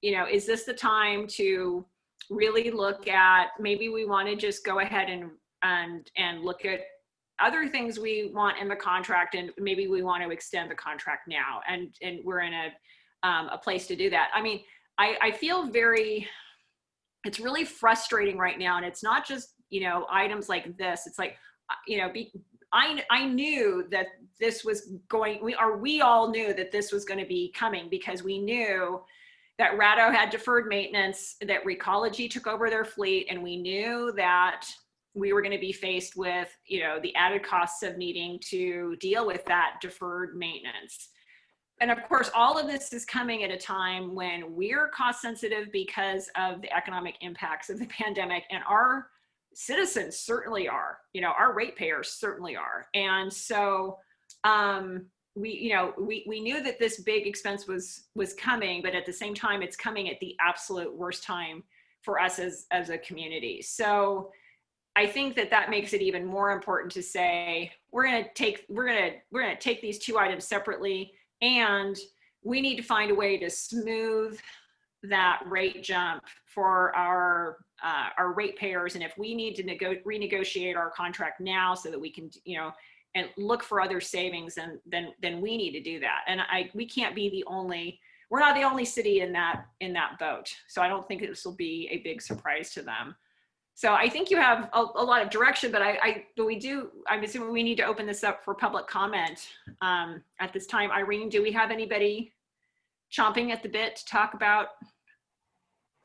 S2: is this the time to really look at, maybe we want to just go ahead and look at other things we want in the contract, and maybe we want to extend the contract now, and we're in a place to do that. I mean, I feel it's really frustrating right now, and it's not just items like this. It's like I knew that this was going. We all knew that this was going to be coming, because we knew that Ratto had deferred maintenance, that Recology took over their fleet, and we knew that we were going to be faced with, the added costs of needing to deal with that deferred maintenance. And of course, all of this is coming at a time when we're cost sensitive because of the economic impacts of the pandemic, and our citizens certainly are, our ratepayers certainly are. And so we knew that this big expense was coming, but at the same time, it's coming at the absolute worst time for us as a community. So I think that makes it even more important to say, we're going to take these two items separately, and we need to find a way to smooth that rate jump for our ratepayers. And if we need to renegotiate our contract now so that we can, and look for other savings, then we need to do that. And we can't be we're not the only city in that boat. So I don't think this will be a big surprise to them. So I think you have a lot of direction, but I'm assuming we need to open this up for public comment at this time. Irene, do we have anybody chomping at the bit to talk about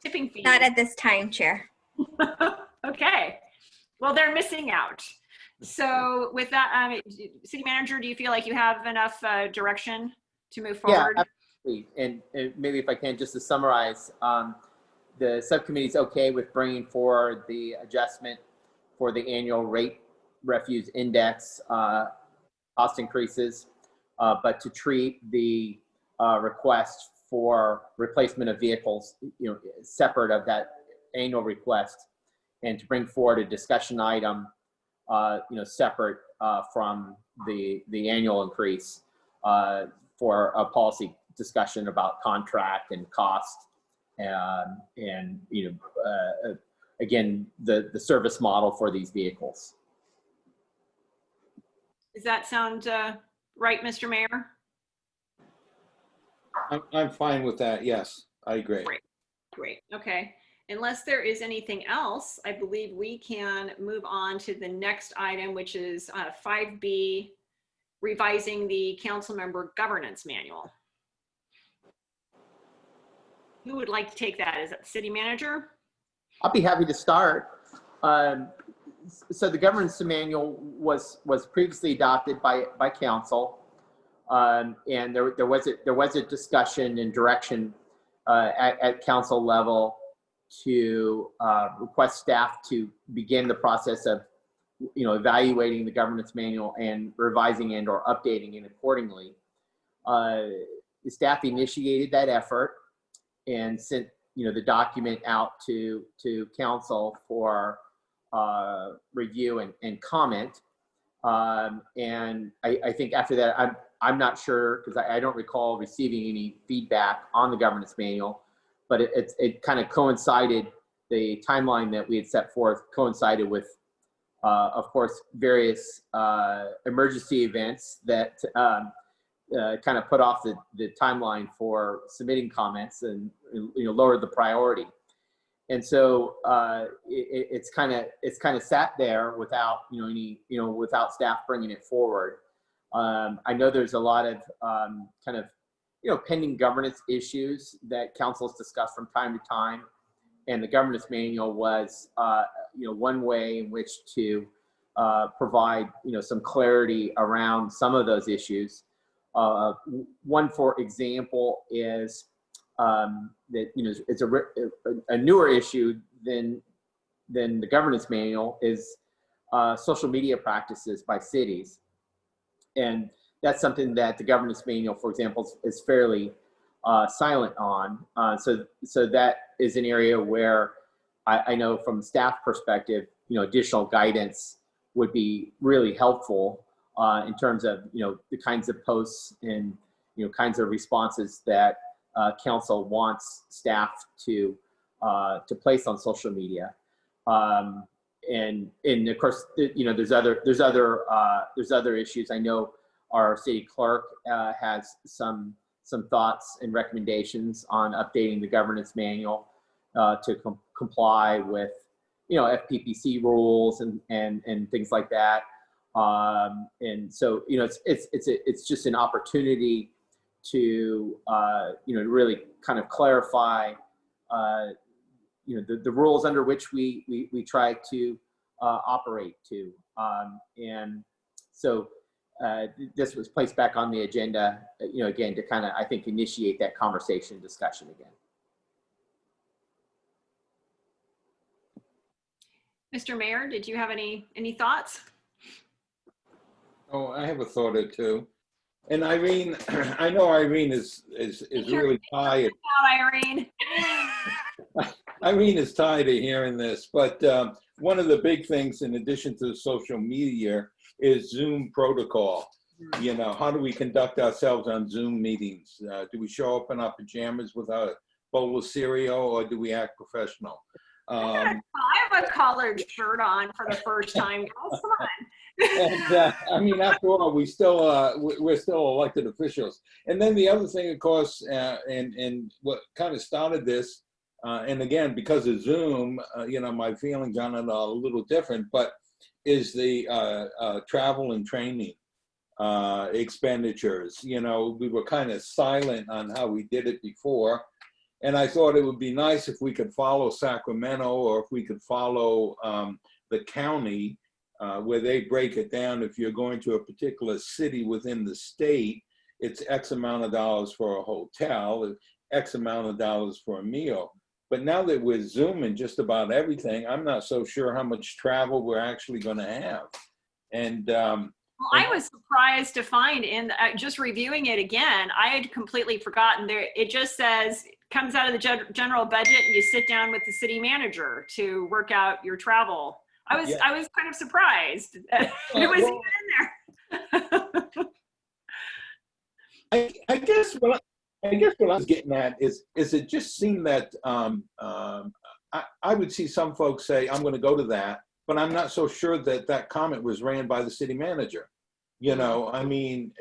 S2: tipping fees?
S4: Not at this time, Chair.
S2: Okay. Well, they're missing out. So with that, City Manager, do you feel like you have enough direction to move forward?
S3: Yeah, absolutely. And maybe if I can, just to summarize, the subcommittee is okay with bringing forward the adjustment for the annual rate refuse index cost increases, but to treat the request for replacement of vehicles, separate of that annual request, and to bring forward a discussion item, separate from the annual increase for a policy discussion about contract and cost, and again, the service model for these vehicles.
S2: Does that sound right, Mr. Mayor?
S1: I'm fine with that. Yes, I agree.
S2: Great. Okay. Unless there is anything else, I believe we can move on to the next item, which is 5B, revising the council member governance manual. Who would like to take that? Is that the city manager?
S3: I'll be happy to start. So the governance manual was previously adopted by council, and there was a discussion and direction at council level to request staff to begin the process of evaluating the governance manual and revising and or updating it accordingly. The staff initiated that effort and sent the document out to council for review and comment. And I think after that, I'm not sure, because I don't recall receiving any feedback on the governance manual, but it kind of coincided, the timeline that we had set forth coincided with, of course, various emergency events that kind of put off the timeline for submitting comments and lowered the priority. And so it's kind of sat there without without staff bringing it forward. I know there's a lot of kind of pending governance issues that council's discussed from time to time, and the governance manual was one way in which to provide some clarity around some of those issues. One, for example, is that it's a newer issue than the governance manual, is social media practices by cities. And that's something that the governance manual, for example, is fairly silent on. So that is an area where I know from staff perspective, additional guidance would be really helpful in terms of, the kinds of posts and, kinds of responses that council wants staff to place on social media. And of course, there's other issues. I know our city clerk has some thoughts and recommendations on updating the governance manual to comply with, FPPC rules and things like that. And so, it's just an opportunity to, really kind of clarify, the rules under which we try to operate to. And so this was placed back on the agenda, again, to kind of, I think, initiate that conversation discussion again.
S2: Mr. Mayor, did you have any thoughts?
S1: Oh, I have a thought or two. And Irene, I know Irene is really tired.
S2: Irene.
S1: Irene is tired of hearing this, but one of the big things in addition to social media is Zoom protocol. How do we conduct ourselves on Zoom meetings? Do we show up in our pajamas with a bowl of cereal, or do we act professional?
S2: I have a collared shirt on for the first time. Guys, come on.
S1: And, I mean, after all, we're still elected officials. And then the other thing, of course, and what kind of started this, and again, because of Zoom, my feelings on it are a little different, but is the travel and training expenditures. We were kind of silent on how we did it before. And I thought it would be nice if we could follow Sacramento, or if we could follow the county, where they break it down. If you're going to a particular city within the state, it's X amount of dollars for a hotel, X amount of dollars for a meal. But now that we're Zooming just about everything, I'm not so sure how much travel we're actually going to have. And
S2: well, I was surprised to find in just reviewing it again, I had completely forgotten there. It just says comes out of the general budget, and you sit down with the city manager to work out your travel. I was kind of surprised that it was even in there.
S1: I guess what I was getting at is it just seemed that I would see some folks say, I'm going to go to that, but I'm not so sure that comment was ran by the city manager. I mean,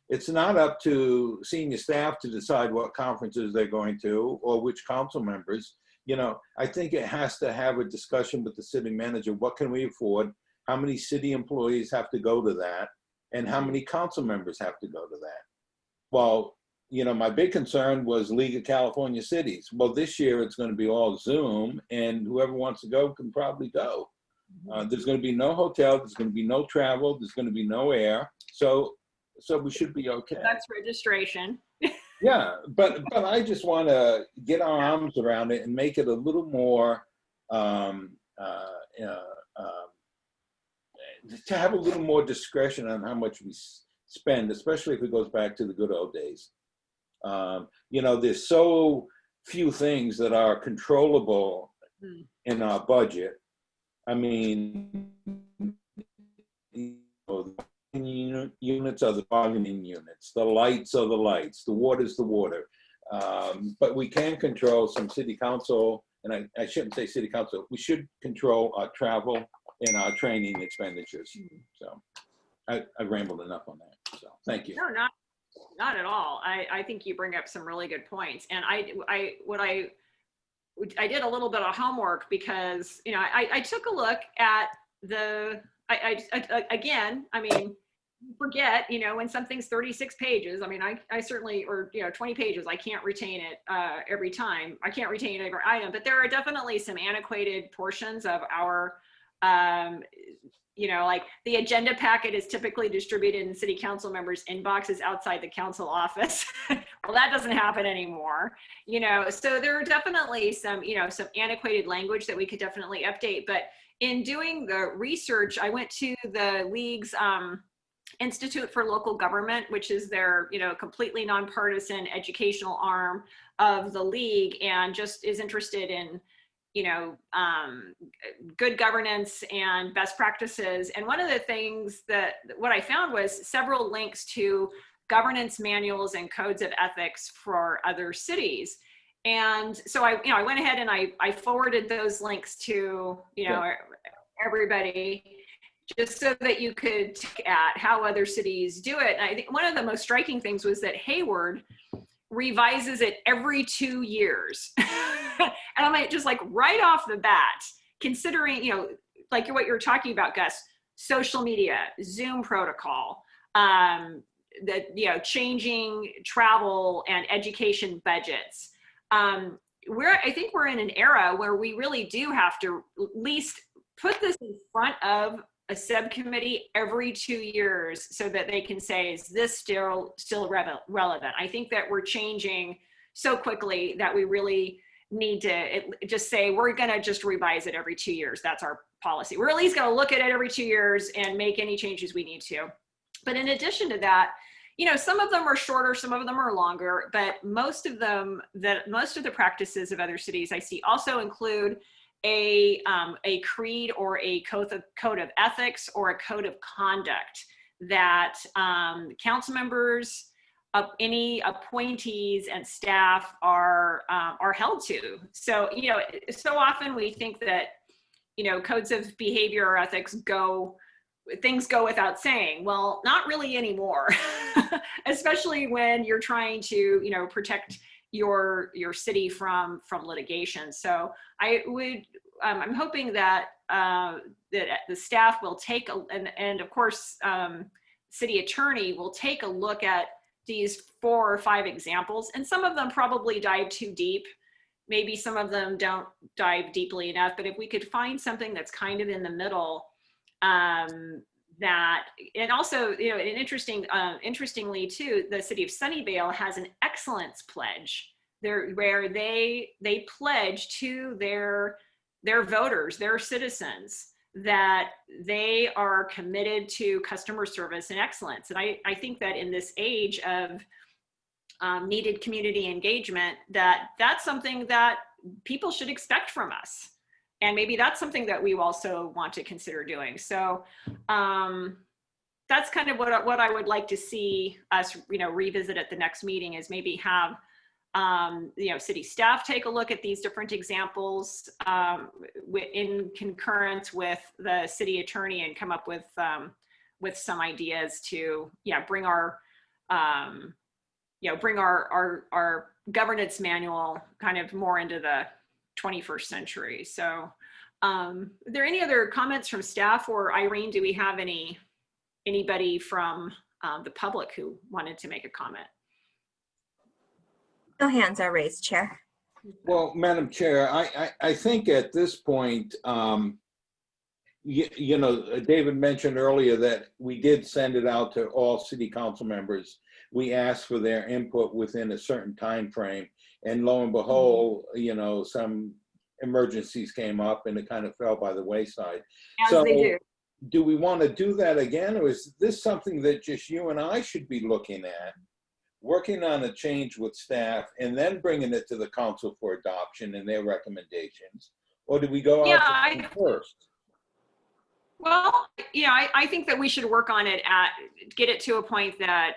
S1: it's not up to senior staff to decide what conferences they're going to or which council members. I think it has to have a discussion with the city manager. What can we afford? How many city employees have to go to that? And how many council members have to go to that? Well, my big concern was League of California Cities. Well, this year it's going to be all Zoom, and whoever wants to go can probably go. There's going to be no hotel. There's going to be no travel. There's going to be no air. So we should be okay.
S2: That's registration.
S1: Yeah, but I just want to get our arms around it and make it a little more, to have a little more discretion on how much we spend, especially if it goes back to the good old days. There's so few things that are controllable in our budget. I mean, units are the bargaining units, the lights are the lights, the water's the water. But we can control some city council, and I shouldn't say city council, we should control our travel and our training expenditures. So I rambled enough on that, so thank you.
S2: No, not at all. I think you bring up some really good points. And I did a little bit of homework because, I took a look at again, I mean, forget, when something's 36 pages, I mean, I certainly, or, 20 pages, I can't retain it every time. I can't retain every item, but there are definitely some antiquated portions of our, like the agenda packet is typically distributed in city council members' inboxes outside the council office. Well, that doesn't happen anymore, so there are definitely some, some antiquated language that we could definitely update. But in doing the research, I went to the League's Institute for Local Government, which is their, completely nonpartisan educational arm of the League, and just is interested in, good governance and best practices. And one of the things what I found was several links to governance manuals and codes of ethics for other cities. And so I went ahead and I forwarded those links to, everybody, just so that you could look at how other cities do it. And I think one of the most striking things was that Hayward revises it every 2 years. And I'm like, just like right off the bat, considering, like what you're talking about, Gus, social media, Zoom protocol, changing travel and education budgets. I think we're in an era where we really do have to at least put this in front of a subcommittee every 2 years so that they can say, is this still relevant? I think that we're changing so quickly that we really need to just say, we're going to just revise it every 2 years. That's our policy. We're at least going to look at it every 2 years and make any changes we need to. But in addition to that, some of them are shorter, some of them are longer, but most of the practices of other cities I see also include a creed or a code of ethics or a code of conduct that council members, any appointees and staff are held to. So, so often we think that, codes of behavior or ethics things go without saying. Well, not really anymore, especially when you're trying to, protect your city from litigation. So I'm hoping that that the staff will take and of course city attorney will take a look at these 4 or 5 examples, and some of them probably dive too deep. Maybe some of them don't dive deeply enough, but if we could find something that's kind of in the middle, that, and also, interestingly too, the city of Sunnyvale has an excellence pledge there where they pledge to their voters, their citizens, that they are committed to customer service and excellence. And I think that in this age of needed community engagement, that's something that people should expect from us. And maybe that's something that we also want to consider doing. So that's kind of what I would like to see us, revisit at the next meeting, is maybe have, city staff take a look at these different examples in concurrence with the city attorney and come up with some ideas to, bring our governance manual kind of more into the 21st century. So are there any other comments from staff, or Irene, do we have anybody from the public who wanted to make a comment?
S4: No hands are raised, Chair.
S1: Well, Madam Chair, I think at this point, David mentioned earlier that we did send it out to all city council members. We asked for their input within a certain time frame, and lo and behold, some emergencies came up and it kind of fell by the wayside.
S2: As they do.
S1: Do we want to do that again, or is this something that just you and I should be looking at, working on a change with staff, and then bringing it to the council for adoption and their recommendations? Or do we go out first?
S2: Well, I think that we should work on it get it to a point that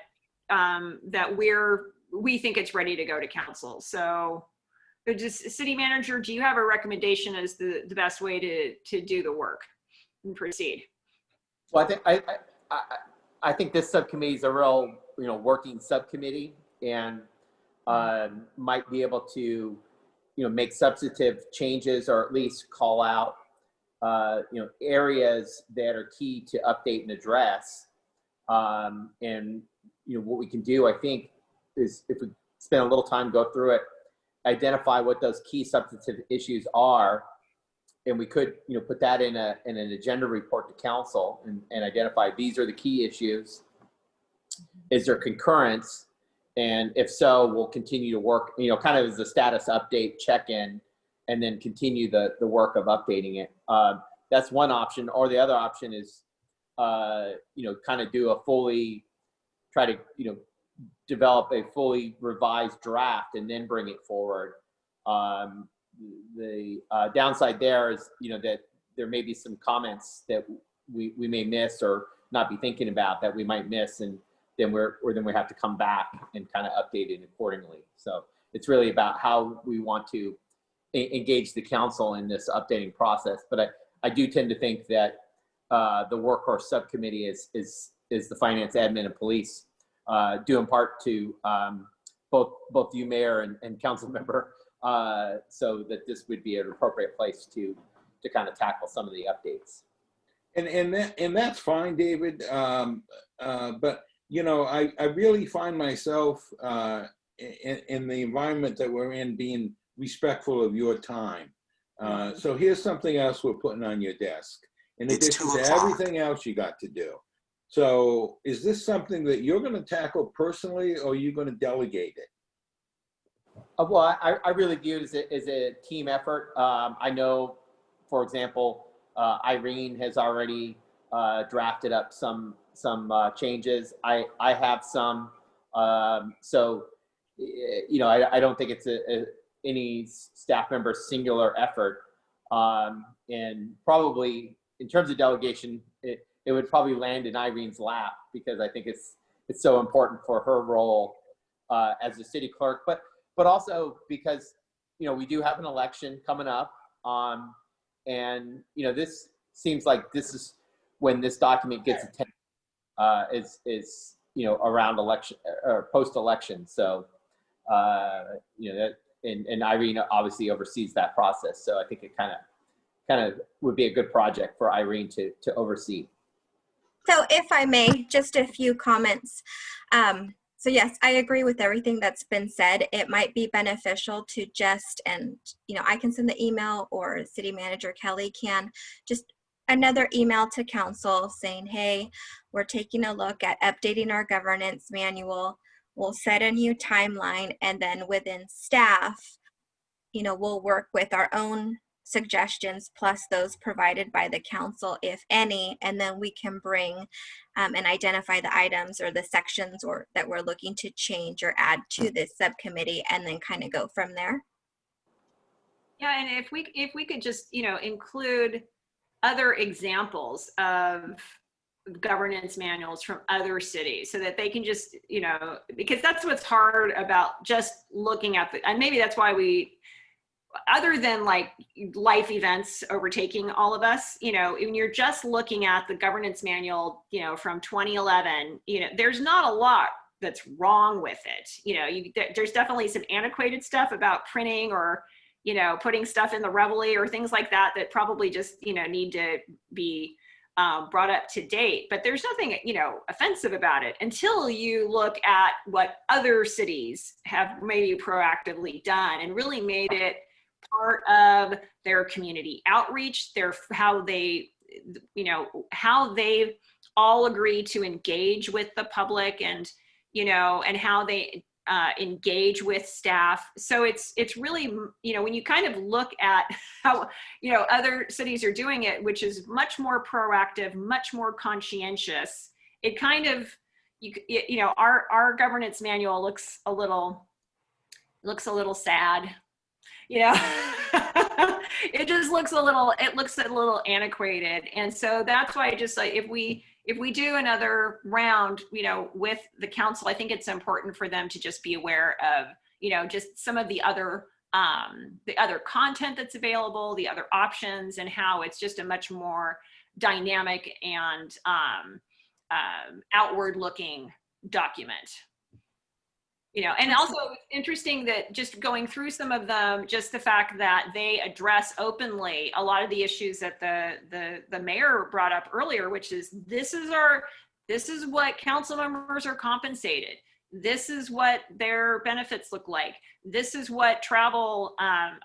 S2: we think it's ready to go to council. So just, city manager, do you have a recommendation as the best way to do the work and proceed?
S3: Well, I think this subcommittee is a real, working subcommittee, and might be able to, make substantive changes, or at least call out, areas that are key to update and address. And what we can do, I think, is if we spend a little time, go through it, identify what those key substantive issues are, and we could, put that in an agenda report to council and identify these are the key issues. Is there concurrence? And if so, we'll continue to work, kind of as a status update, check-in, and then continue the work of updating it. that's one option. Or the other option is, kind of do a fully, try to, develop a fully revised draft and then bring it forward. The downside there is, that there may be some comments that we may miss or not be thinking about that we might miss, and then we have to come back and kind of update it accordingly. So it's really about how we want to engage the council in this updating process. But I do tend to think that the workhorse subcommittee is the finance, admin, and police, due in part to both you, Mayor, and council member, so that this would be an appropriate place to kind of tackle some of the updates.
S1: And that's fine, David. But I really find myself in the environment that we're in being respectful of your time. So here's something else we're putting on your desk, in addition to everything else you got to do. So is this something that you're going to tackle personally, or are you going to delegate it?
S3: Well, I really view it as a team effort. I know, for example, Irene has already drafted up some changes. I have some. So, I don't think it's any staff member's singular effort. And probably in terms of delegation, it would probably land in Irene's lap, because I think it's so important for her role as the city clerk, but also because, we do have an election coming up. And, this seems like this is when this document gets attention, is around election or post-election. So, that, and Irene obviously oversees that process. So I think it kind of would be a good project for Irene to oversee.
S4: So if I may, just a few comments. So yes, I agree with everything that's been said. It might be beneficial to I can send the email, or City Manager Kelly can, just another email to council saying, hey, we're taking a look at updating our governance manual. We'll set a new timeline, and then within staff, we'll work with our own suggestions plus those provided by the council, if any, and then we can bring and identify the items or the sections that we're looking to change or add to this subcommittee, and then kind of go from there.
S2: Yeah, and if we could just include other examples of governance manuals from other cities, so that they can just because that's what's hard about just looking at and maybe that's why we, other than like life events overtaking all of us, when you're just looking at the governance manual, from 2011, there's not a lot that's wrong with it. There's definitely some antiquated stuff about printing or, putting stuff in the Reveille or things like that probably just, need to be brought up to date. But there's nothing, offensive about it until you look at what other cities have maybe proactively done and really made it part of their community outreach, how they all agree to engage with the public, and and how they engage with staff. So it's really, when you kind of look at how other cities are doing it, which is much more proactive, much more conscientious, it kind of our governance manual looks a little sad. It just looks a little antiquated. And so that's why I just like, if we do another round, with the council, I think it's important for them to just be aware of, just some of the other content that's available, the other options, and how it's just a much more dynamic and outward looking document. And also interesting that just going through some of them, just the fact that they address openly a lot of the issues that the mayor brought up earlier, which is this is what council members are compensated. This is what their benefits look like. This is what travel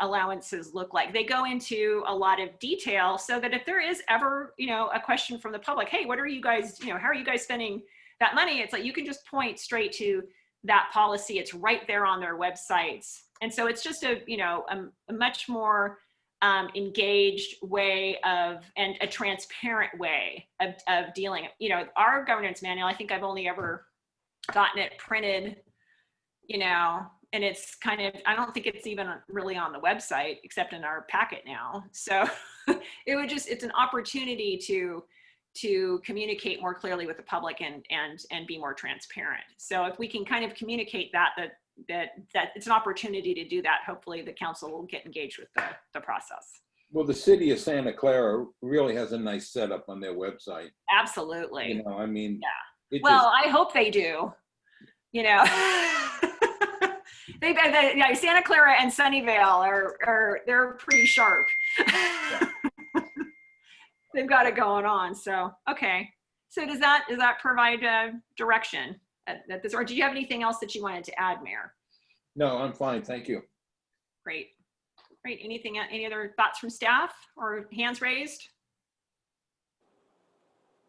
S2: allowances look like. They go into a lot of detail so that if there is ever, a question from the public, hey, what are you guys, how are you guys spending that money? It's like, you can just point straight to that policy. It's right there on their websites. And so it's just a much more engaged way of, and a transparent way of dealing. You know, our governance manual, I think I've only ever gotten it printed, you know, and it's kind of, I don't think it's even really on the website except in our packet now. So it's an opportunity to communicate more clearly with the public and be more transparent. So if we can kind of communicate that it's an opportunity to do that, hopefully the council will get engaged with the process.
S1: Well, the city of Santa Clara really has a nice setup on their website.
S2: Absolutely.
S1: You know, I mean,
S2: yeah. Well, I hope they do. You know, yeah, Santa Clara and Sunnyvale they're pretty sharp. They've got it going on. So, okay. So does that provide direction at this, or do you have anything else that you wanted to add, Mayor?
S1: No, I'm fine. Thank you. Great.
S2: Great. Any other thoughts from staff or hands raised?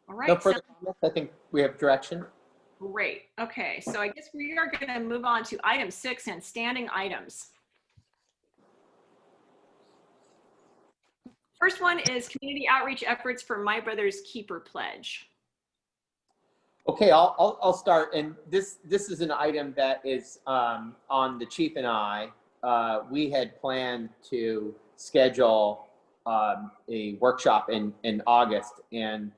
S2: All right.
S3: No further comments. I think we have direction.
S2: Great. Okay. So I guess we are going to move on to item 6 and standing items. First one is community outreach efforts for My Brother's Keeper Pledge.
S3: Okay, I'll start, and this is an item that is on the chief and I. We had planned to schedule a workshop in August, and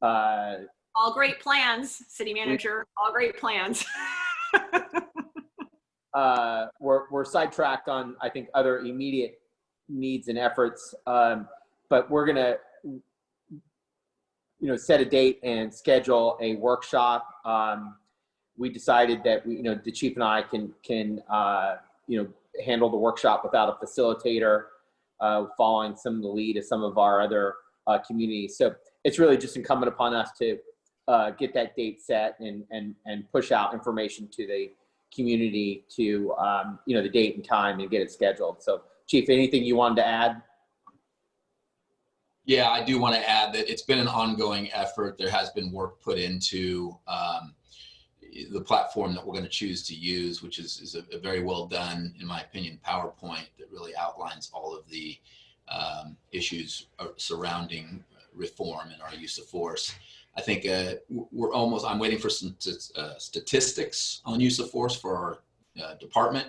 S2: all great plans, city manager. All great plans.
S3: we're sidetracked on, I think, other immediate needs and efforts, but we're gonna, set a date and schedule a workshop. We decided that the chief and I can handle the workshop without a facilitator, following some of the lead of some of our other communities. So it's really just incumbent upon us to get that date set and push out information to the community to the date and time and get it scheduled. So, Chief, anything you wanted to add?
S5: Yeah, I do want to add that it's been an ongoing effort. There has been work put into the platform that we're going to choose to use, which is a very well done, in my opinion, PowerPoint that really outlines all of the issues surrounding reform and our use of force. I think I'm waiting for some statistics on use of force for our department.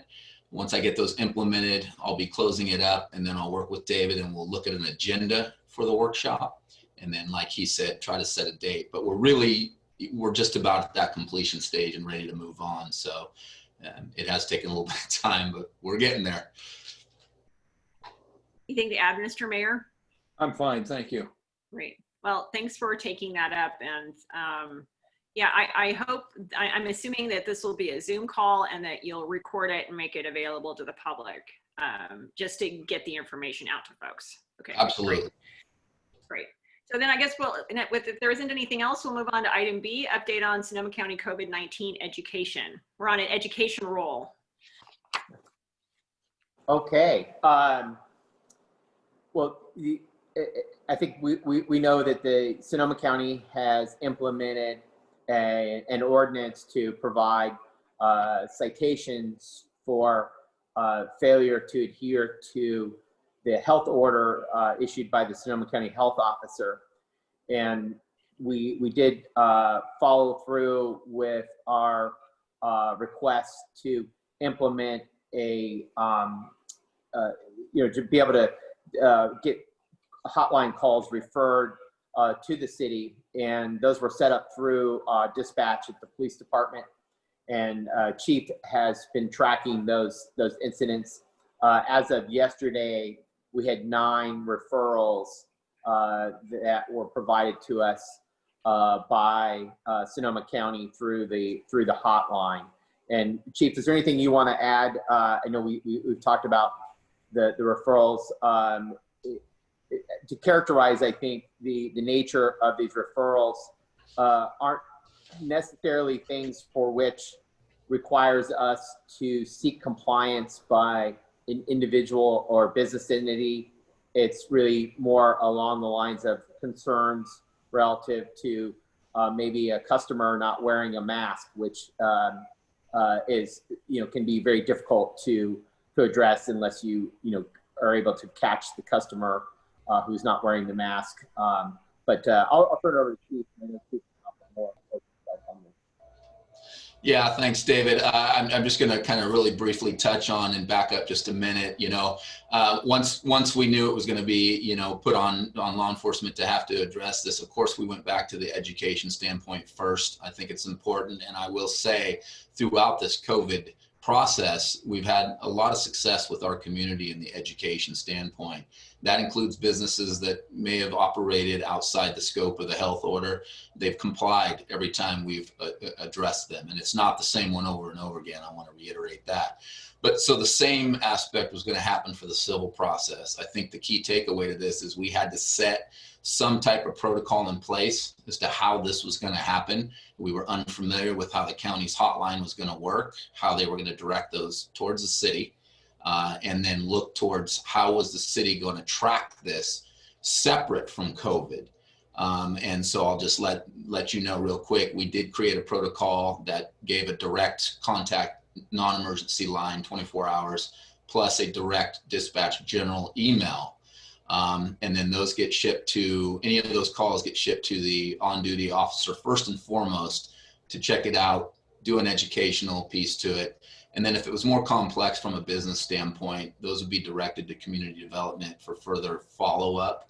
S5: Once I get those implemented, I'll be closing it up, and then I'll work with David and we'll look at an agenda for the workshop. And then, like he said, try to set a date. But we're just about at that completion stage and ready to move on. So it has taken a little bit of time, but we're getting there.
S2: Anything to add, Mr. Mayor?
S1: I'm fine. Thank you.
S2: Great. Well, thanks for taking that up. And yeah, I'm assuming that this will be a Zoom call and that you'll record it and make it available to the public, just to get the information out to folks. Okay.
S5: Absolutely.
S2: Great. So then I guess if there isn't anything else, we'll move on to item B, update on Sonoma County COVID-19 education. We're on an education roll.
S3: Okay. Well, I think we know that the Sonoma County has implemented an ordinance to provide citations for failure to adhere to the health order issued by the Sonoma County Health Officer. And we did follow through with our request to implement a, to be able to get hotline calls referred to the city, and those were set up through dispatch at the police department. And Chief has been tracking those incidents. As of yesterday, we had 9 referrals that were provided to us by Sonoma County through the hotline. And Chief, is there anything you want to add? I know we've talked about the referrals. To characterize, I think the nature of these referrals aren't necessarily things for which requires us to seek compliance by an individual or business entity. It's really more along the lines of concerns relative to maybe a customer not wearing a mask, which is can be very difficult to address unless you are able to catch the customer who's not wearing the mask. But I'll turn it over to Keith. And then Keith can talk more.
S5: Yeah, thanks, David. I'm just going to kind of really briefly touch on and back up just a minute. You know, once we knew it was going to be, you know, put on law enforcement to have to address this, of course, we went back to the education standpoint first. I think it's important. And I will say throughout this COVID process, we've had a lot of success with our community in the education standpoint. That includes businesses that may have operated outside the scope of the health order. They've complied every time we've addressed them. And it's not the same one over and over again. I want to reiterate that. But so the same aspect was going to happen for the civil process. I think the key takeaway to this is we had to set some type of protocol in place as to how this was going to happen. We were unfamiliar with how the county's hotline was going to work, how they were going to direct those towards the city, and then look towards how was the city going to track this separate from COVID. And so I'll just let you know real quick, we did create a protocol that gave a direct contact non-emergency line 24 hours, plus a direct dispatch general email. And then those get shipped to, any of those calls get shipped to the on-duty officer first and foremost to check it out, do an educational piece to it. And then if it was more complex from a business standpoint, those would be directed to community development for further follow-up,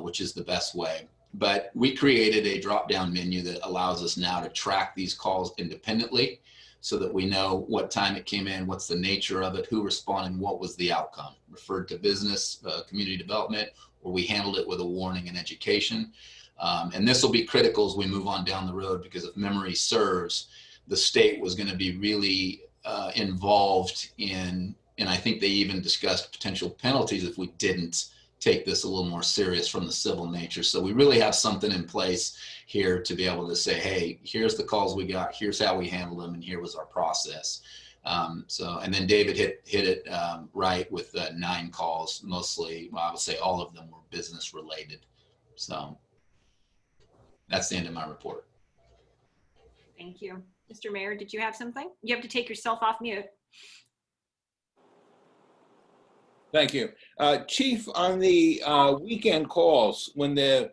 S5: which is the best way. But we created a drop-down menu that allows us now to track these calls independently so that we know what time it came in, what's the nature of it, who responded, what was the outcome, referred to business, community development, or we handled it with a warning and education. And this will be critical as we move on down the road, because if memory serves, the state was going to be really involved in, and I think they even discussed potential penalties if we didn't take this a little more serious from the civil nature. So we really have something in place here to be able to say, hey, here's the calls we got, here's how we handle them, and here was our process. And then David hit it right with 9 calls, mostly, well, I would say all of them were business related. So that's the end of my report.
S2: Thank you. Mr. Mayor, did you have something? You have to take yourself off mute.
S1: Thank you. Chief, on the weekend calls, when the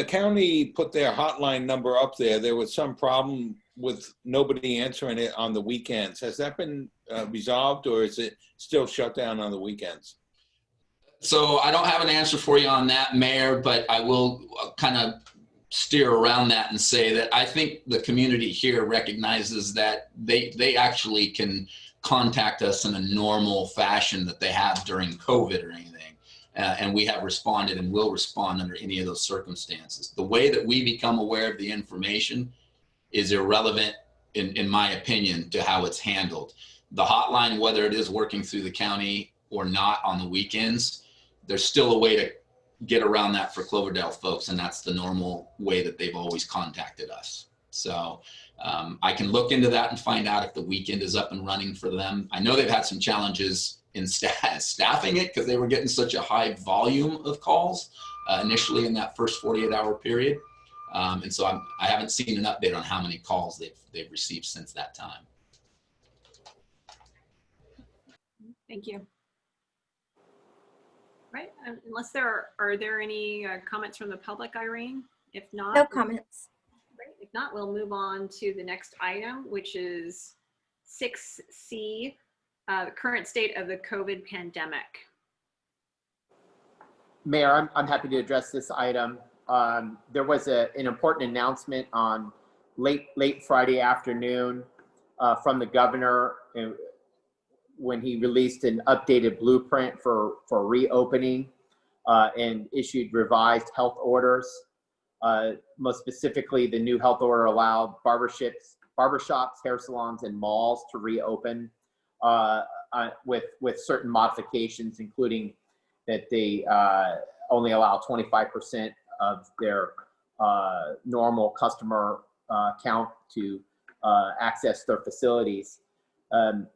S1: county put their hotline number up there, there was some problem with nobody answering it on the weekends. Has that been resolved, or is it still shut down on the weekends?
S5: So I don't have an answer for you on that, Mayor, but I will kind of steer around that and say that I think the community here recognizes that they actually can contact us in a normal fashion that they have during COVID or anything. And we have responded and will respond under any of those circumstances. The way that we become aware of the information is irrelevant, in my opinion, to how it's handled. The hotline, whether it is working through the county or not on the weekends, there's still a way to get around that for Cloverdale folks, and that's the normal way that they've always contacted us. So I can look into that and find out if the weekend is up and running for them. I know they've had some challenges in staffing it because they were getting such a high volume of calls initially in that first 48-hour period. And so I haven't seen an update on how many calls they've received since that time.
S2: Thank you. Right, unless are there any comments from the public, Irene? If not,
S4: No comments.
S2: Right. If not, we'll move on to the next item, which is 6C, the current state of the COVID pandemic.
S3: Mayor, I'm happy to address this item. There was an important announcement on late Friday afternoon from the governor when he released an updated blueprint for reopening and issued revised health orders. Most specifically, the new health order allowed barbershops, hair salons, and malls to reopen with certain modifications, including that they only allow 25% of their normal customer count to access their facilities.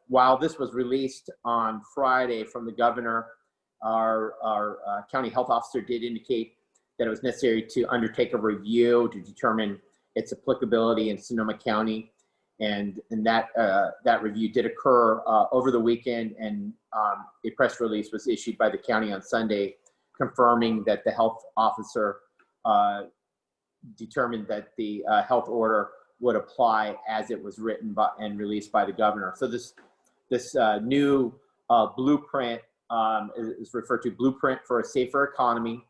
S3: While this was released on Friday from the governor, our county health officer did indicate that it was necessary to undertake a review to determine its applicability in Sonoma County. and that review did occur over the weekend, and a press release was issued by the county on Sunday confirming that the health officer determined that the health order would apply as it was written by and released by the governor. So this new blueprint is referred to Blueprint for a Safer Economy.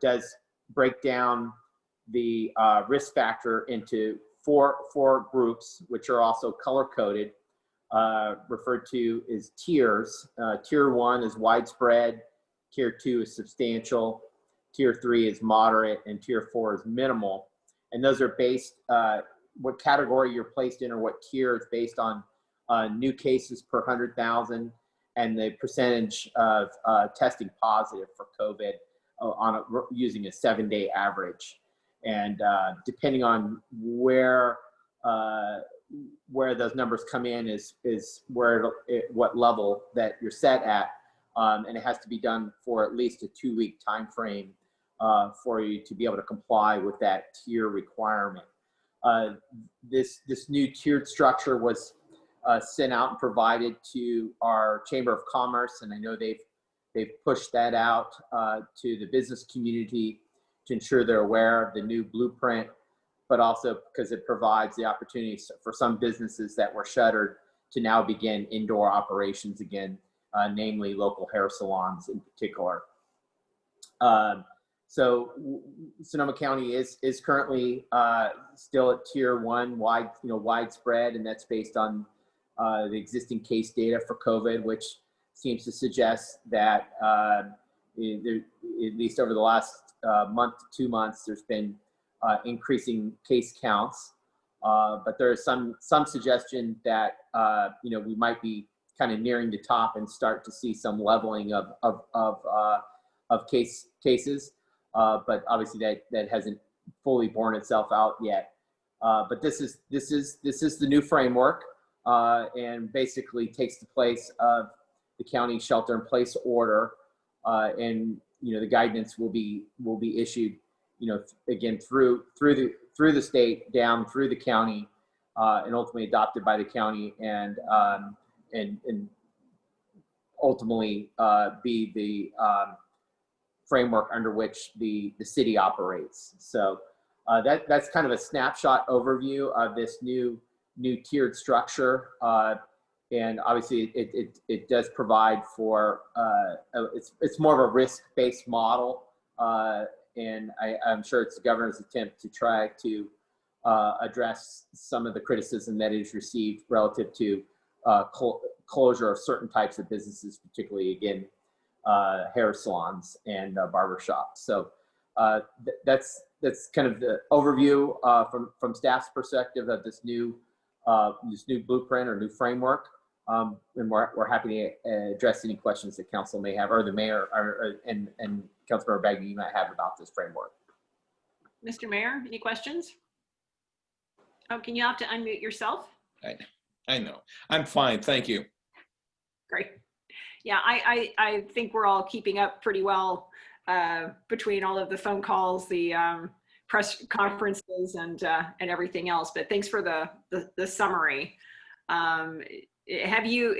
S3: Does break down the risk factor into four groups, which are also color coded, referred to as tiers. Tier 1 is widespread, Tier 2 is substantial, Tier 3 is moderate, and Tier 4 is minimal. And those are based, what category you're placed in or what tier is based on new cases per 100,000 and the percentage of testing positive for COVID using a 7-day average. And depending on where those numbers come in is what level that you're set at. And it has to be done for at least a 2-week time frame for you to be able to comply with that tier requirement. This new tiered structure was sent out and provided to our Chamber of Commerce, and I know they've pushed that out to the business community to ensure they're aware of the new blueprint, but also because it provides the opportunity for some businesses that were shuttered to now begin indoor operations again, namely local hair salons in particular. So Sonoma County is currently still at Tier 1 widespread, and that's based on the existing case data for COVID, which seems to suggest that at least over the last month to 2 months, there's been increasing case counts. But there is some suggestion that we might be kind of nearing the top and start to see some leveling of cases. But obviously that hasn't fully borne itself out yet. But this is the new framework, and basically takes the place of the county shelter-in-place order, and the guidance will be issued, again through the state down through the county, and ultimately adopted by the county, and ultimately be the framework under which the city operates. So that's kind of a snapshot overview of this new tiered structure, and obviously it does provide for it's more of a risk-based model, and I'm sure it's the governor's attempt to try to address some of the criticism that is received relative to closure of certain types of businesses, particularly again hair salons and barbershops. So that's kind of the overview from staff's perspective of this new blueprint or new framework. And we're happy to address any questions that council may have, or the mayor and Councilmember Bagby you might have about this framework.
S2: Mr. Mayor, any questions? Oh, can you have to unmute yourself?
S1: I know. I'm fine. Thank you.
S2: Great. Yeah, I think we're all keeping up pretty well between all of the phone calls, the press conferences, and everything else. But thanks for the summary. Have you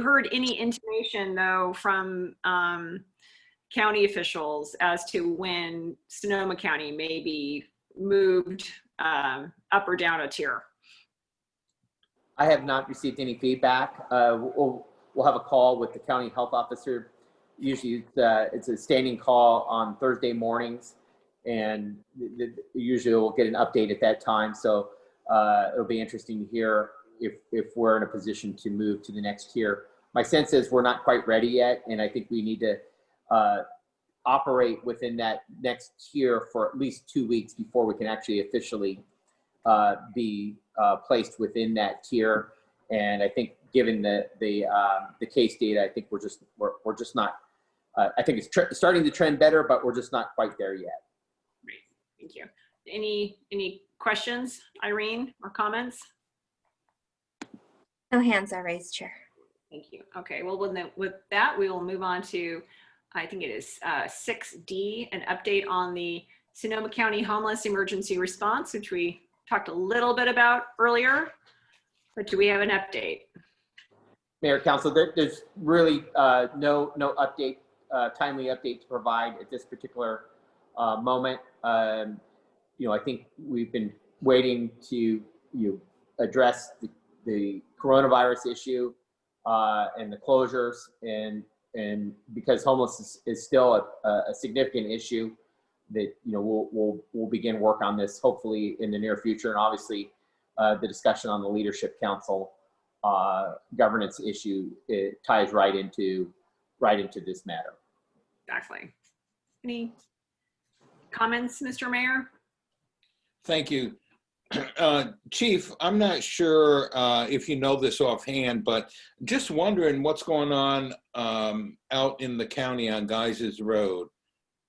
S2: heard any intimation though from county officials as to when Sonoma County may be moved up or down a tier?
S3: I have not received any feedback. We'll have a call with the county health officer. Usually it's a standing call on Thursday mornings, and usually we'll get an update at that time. So it'll be interesting to hear if we're in a position to move to the next tier. My sense is we're not quite ready yet, and I think we need to operate within that next tier for at least 2 weeks before we can actually officially be placed within that tier. And I think given the case data, I think we're just not. I think it's starting to trend better, but we're just not quite there yet.
S2: Great, thank you. Any questions, Irene, or comments?
S4: No hands are raised, Chair.
S2: Thank you. Okay, well, with that, we will move on to, I think it is 6D, an update on the Sonoma County Homeless Emergency Response, which we talked a little bit about earlier, but do we have an update?
S3: Mayor, Council, there's really no update, timely update to provide at this particular moment. I think we've been waiting to address the coronavirus issue and the closures, and because homelessness is still a significant issue, that we'll begin work on this hopefully in the near future, and obviously the discussion on the Leadership Council governance issue, it ties right into this matter.
S2: Exactly. Any comments, Mr. Mayor?
S1: Thank you. Chief, I'm not sure if you know this offhand, but just wondering what's going on out in the county on Geisers Road.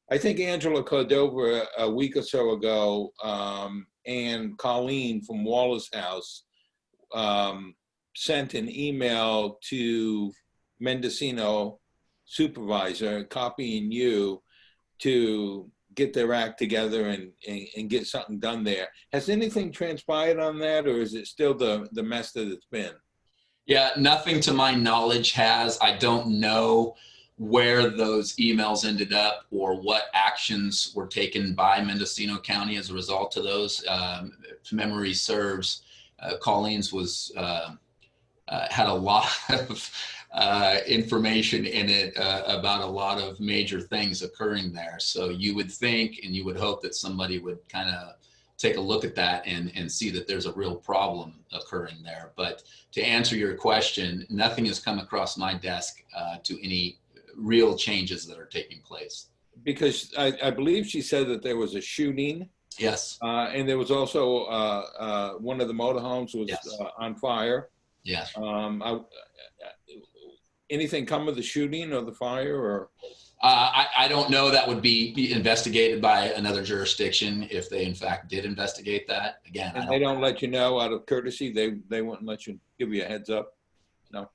S1: I think Angela Cordova a week or so ago and Colleen from Wallace House sent an email to Mendocino supervisor, copying you, to get their act together and get something done there. Has anything transpired on that, or is it still the mess that it's been?
S5: Yeah, nothing to my knowledge has. I don't know where those emails ended up or what actions were taken by Mendocino County as a result of those. If memory serves, Colleen's was had a lot of information in it about a lot of major things occurring there. So you would think and you would hope that somebody would kind of take a look at that and see that there's a real problem occurring there. But to answer your question, nothing has come across my desk to any real changes that are taking place.
S1: Because I believe she said that there was a shooting.
S5: Yes.
S1: And there was also one of the motorhomes was
S5: Yes.
S1: On fire.
S5: Yes.
S1: Anything come of the shooting or the fire, or?
S5: I don't know. That would be investigated by another jurisdiction if they in fact did investigate that. Again,
S1: And they don't let you know out of courtesy? They wouldn't let you, give you a heads up? No?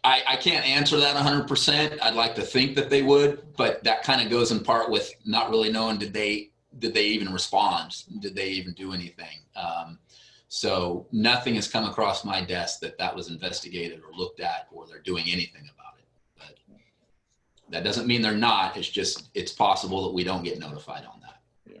S5: I can't answer that 100%. I'd like to think that they would, but that kind of goes in part with not really knowing did they even respond? Did they even do anything? So nothing has come across my desk that was investigated or looked at, or they're doing anything about it. But that doesn't mean they're not. It's just, it's possible that we don't get notified on that.
S1: Yeah.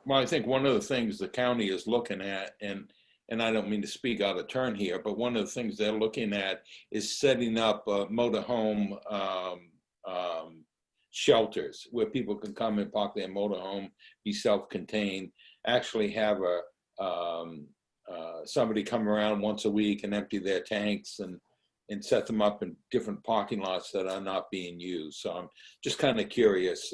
S1: Well, I think one of the things the county is looking at, and I don't mean to speak out of turn here, but one of the things they're looking at is setting up motorhome shelters where people can come and park their motorhome, be self-contained, actually have somebody come around once a week and empty their tanks and set them up in different parking lots that are not being used. So I'm just kind of curious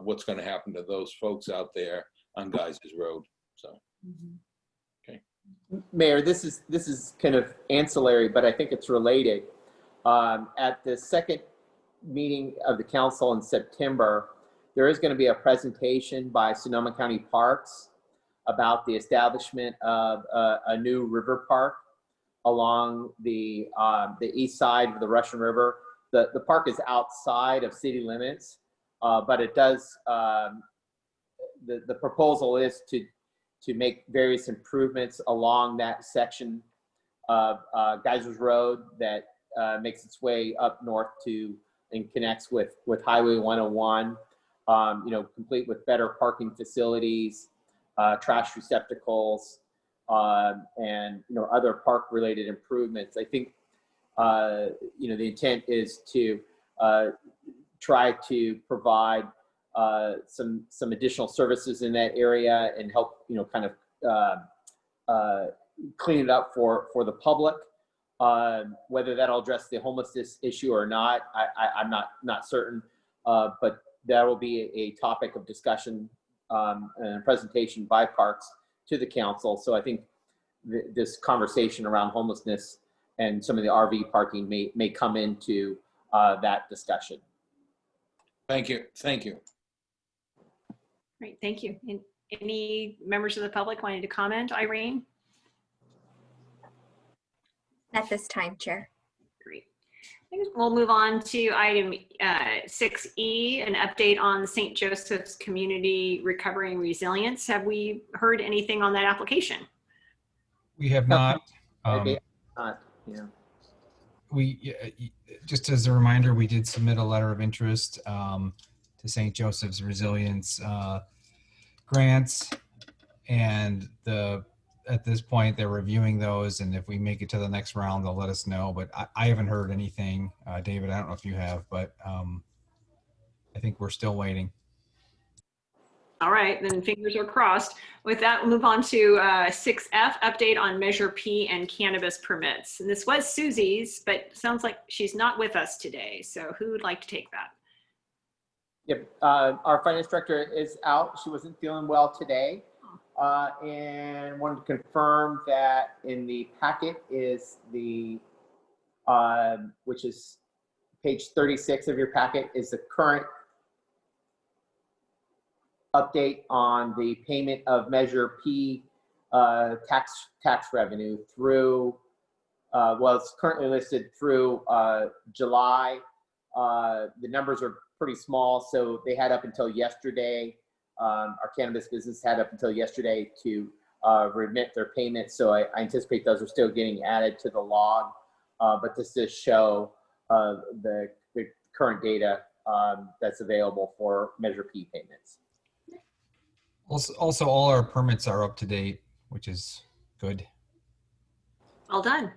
S1: what's going to happen to those folks out there on Geisers Road. So. Okay.
S3: Mayor, this is kind of ancillary, but I think it's related. At the second meeting of the council in September, there is going to be a presentation by Sonoma County Parks about the establishment of a new river park along the east side of the Russian River. The park is outside of city limits, but it does, the proposal is to make various improvements along that section of Geisers Road that makes its way up north to and connects with Highway 101, complete with better parking facilities, trash receptacles, and other park-related improvements. I think the intent is to try to provide some additional services in that area and help kind of clean it up for the public. Whether that'll address the homelessness issue or not, I'm not certain, but that will be a topic of discussion and a presentation by Parks to the council. So I think this conversation around homelessness and some of the RV parking may come into that discussion.
S1: Thank you. Thank you.
S2: Great, thank you. Any members of the public wanting to comment? Irene?
S4: At this time, Chair.
S2: Great. We'll move on to item 6E, an update on St. Joseph's Community Recovery and Resilience. Have we heard anything on that application?
S6: We have not.
S3: Yeah.
S6: We just as a reminder, we did submit a letter of interest to St. Joseph's Resilience grants, and at this point they're reviewing those, and if we make it to the next round they'll let us know, but I haven't heard anything. David, I don't know if you have, but I think we're still waiting.
S2: All right, then fingers are crossed. With that, we'll move on to 6F, update on Measure P and cannabis permits. And this was Susie's, but sounds like she's not with us today. So who would like to take that?
S3: Yep, our finance director is out. She wasn't feeling well today. And wanted to confirm that in the packet is the, which is page 36 of your packet, is the current update on the payment of Measure P tax revenue through, well, it's currently listed through July. The numbers are pretty small, so they had up until yesterday. Our cannabis business had up until yesterday to remit their payments, so I anticipate those are still getting added to the log. But this does show the current data that's available for Measure P payments.
S6: Also, all our permits are up to date, which is good.
S2: All done.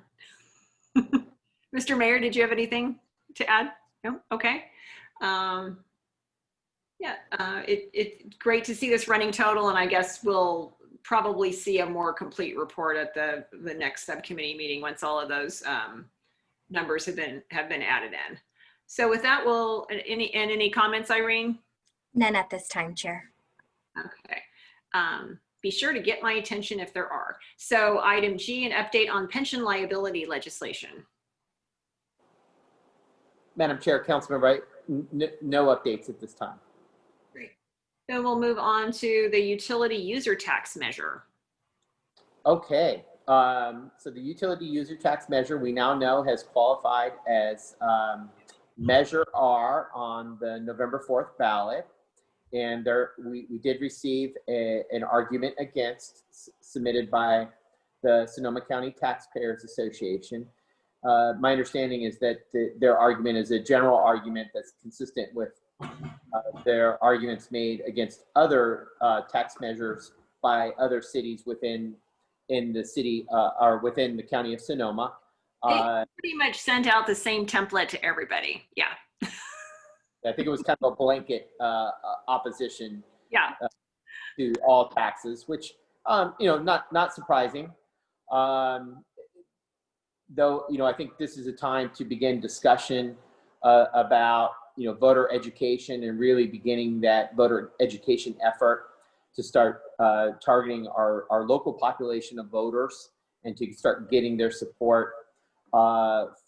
S2: Mr. Mayor, did you have anything to add? No? Okay. Yeah, it's great to see this running total, and I guess we'll probably see a more complete report at the next subcommittee meeting once all of those numbers have been added in. So with that, any comments, Irene?
S4: None at this time, Chair.
S2: Okay. Be sure to get my attention if there are. So item G, an update on pension liability legislation.
S3: Madam Chair, Councilman Wright, no updates at this time.
S2: Great. Then we'll move on to the utility user tax measure.
S3: Okay, so the utility user tax measure we now know has qualified as Measure R on the November 4th ballot. And we did receive an argument against submitted by the Sonoma County Taxpayers Association. My understanding is that their argument is a general argument that's consistent with their arguments made against other tax measures by other cities within the city or within the county of Sonoma.
S2: They pretty much sent out the same template to everybody. Yeah.
S3: I think it was kind of a blanket opposition to all taxes, which, not surprising. Though, I think this is a time to begin discussion about, voter education and really beginning that voter education effort to start targeting our local population of voters and to start getting their support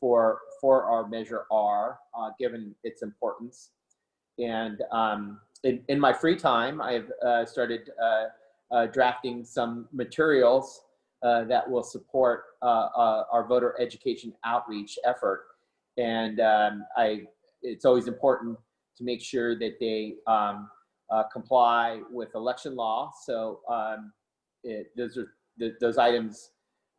S3: for our Measure R, given its importance. And in my free time, I've started drafting some materials that will support our voter education outreach effort. And it's always important to make sure that they comply with election law. So those items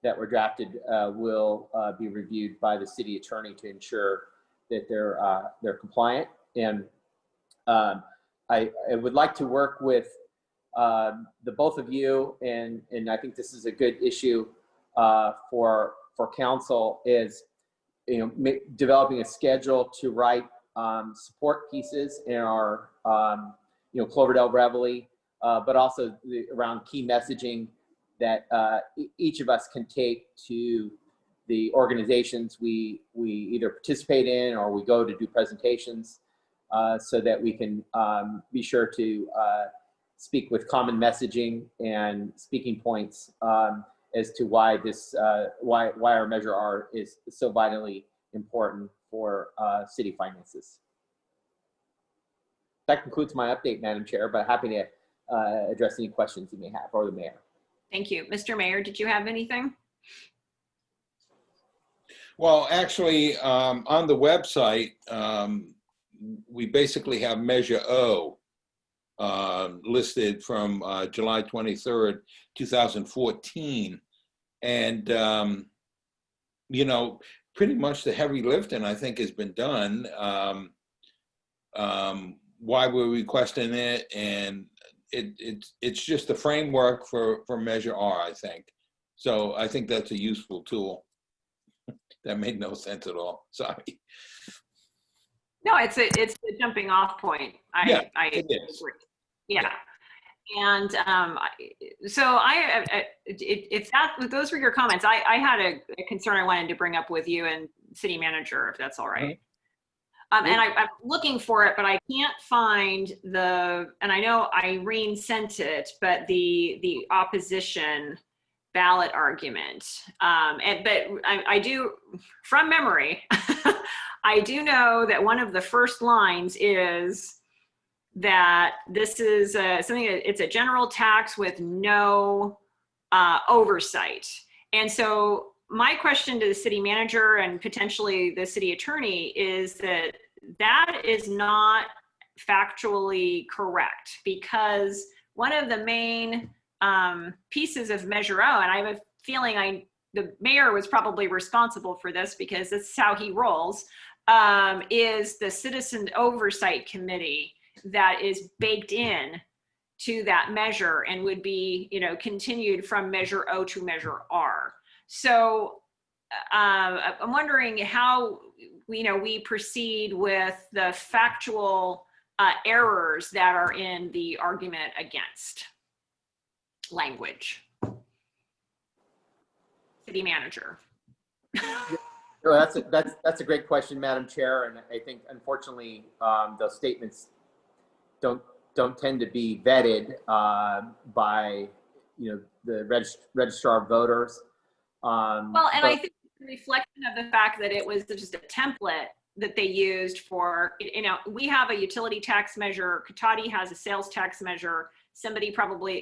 S3: that were drafted will be reviewed by the city attorney to ensure that they're compliant. And I would like to work with the both of you, and I think this is a good issue for council, is developing a schedule to write support pieces in our Cloverdale Reveille, but also around key messaging that each of us can take to the organizations we either participate in or we go to do presentations, so that we can be sure to speak with common messaging and speaking points as to why why our Measure R is so vitally important for city finances. That concludes my update, Madam Chair, but happy to address any questions you may have, or the mayor.
S2: Thank you. Mr. Mayor, did you have anything?
S1: Well, actually, on the website, we basically have Measure O listed from July 23rd, 2014. And, you know, pretty much the heavy lifting, I think, has been done. Why we're requesting it, and it's just a framework for Measure R, I think. So I think that's a useful tool. That made no sense at all. Sorry.
S2: No, it's a jumping off point.
S1: Yeah,
S2: I
S1: it is.
S2: agree. Yeah. And so if those were your comments, I had a concern I wanted to bring up with you and city manager, if that's all right. And I'm looking for it, but I can't find and I know Irene sent it, but the opposition ballot argument. But I do, from memory, I do know that one of the first lines is that this is it's a general tax with no oversight. And so my question to the city manager and potentially the city attorney is that is not factually correct, because one of the main pieces of Measure O, and I have a feeling the mayor was probably responsible for this because this is how he rolls, is the Citizen Oversight Committee that is baked in to that measure and would be, continued from Measure O to Measure R. So I'm wondering how we proceed with the factual errors that are in the argument against language. City manager.
S3: No, that's a great question, Madam Chair, and I think unfortunately those statements don't tend to be vetted by the registrar of voters.
S2: I think it's a reflection of the fact that it was just a template that they used for, we have a utility tax measure, Katati has a sales tax measure, somebody else probably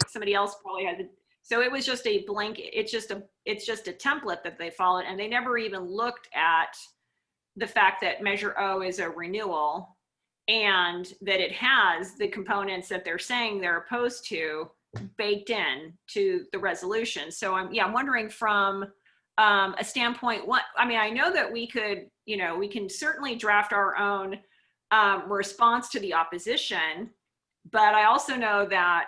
S2: has so it was just a blanket, it's just a template that they followed, and they never even looked at the fact that Measure O is a renewal and that it has the components that they're saying they're opposed to baked in to the resolution. So I'm wondering from a standpoint, I know that we could, we can certainly draft our own response to the opposition, but I also know that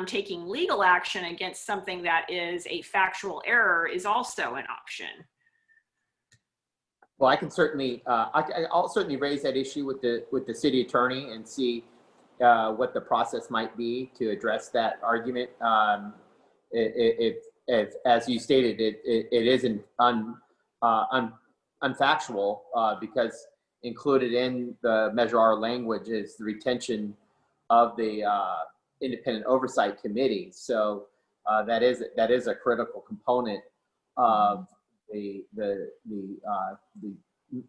S2: taking legal action against something that is a factual error is also an option.
S3: Well, I can certainly, I'll certainly raise that issue with the city attorney and see what the process might be to address that argument. If as you stated, it isn't unfactual because included in the Measure R language is the retention of the Independent Oversight Committee. So that is a critical component of the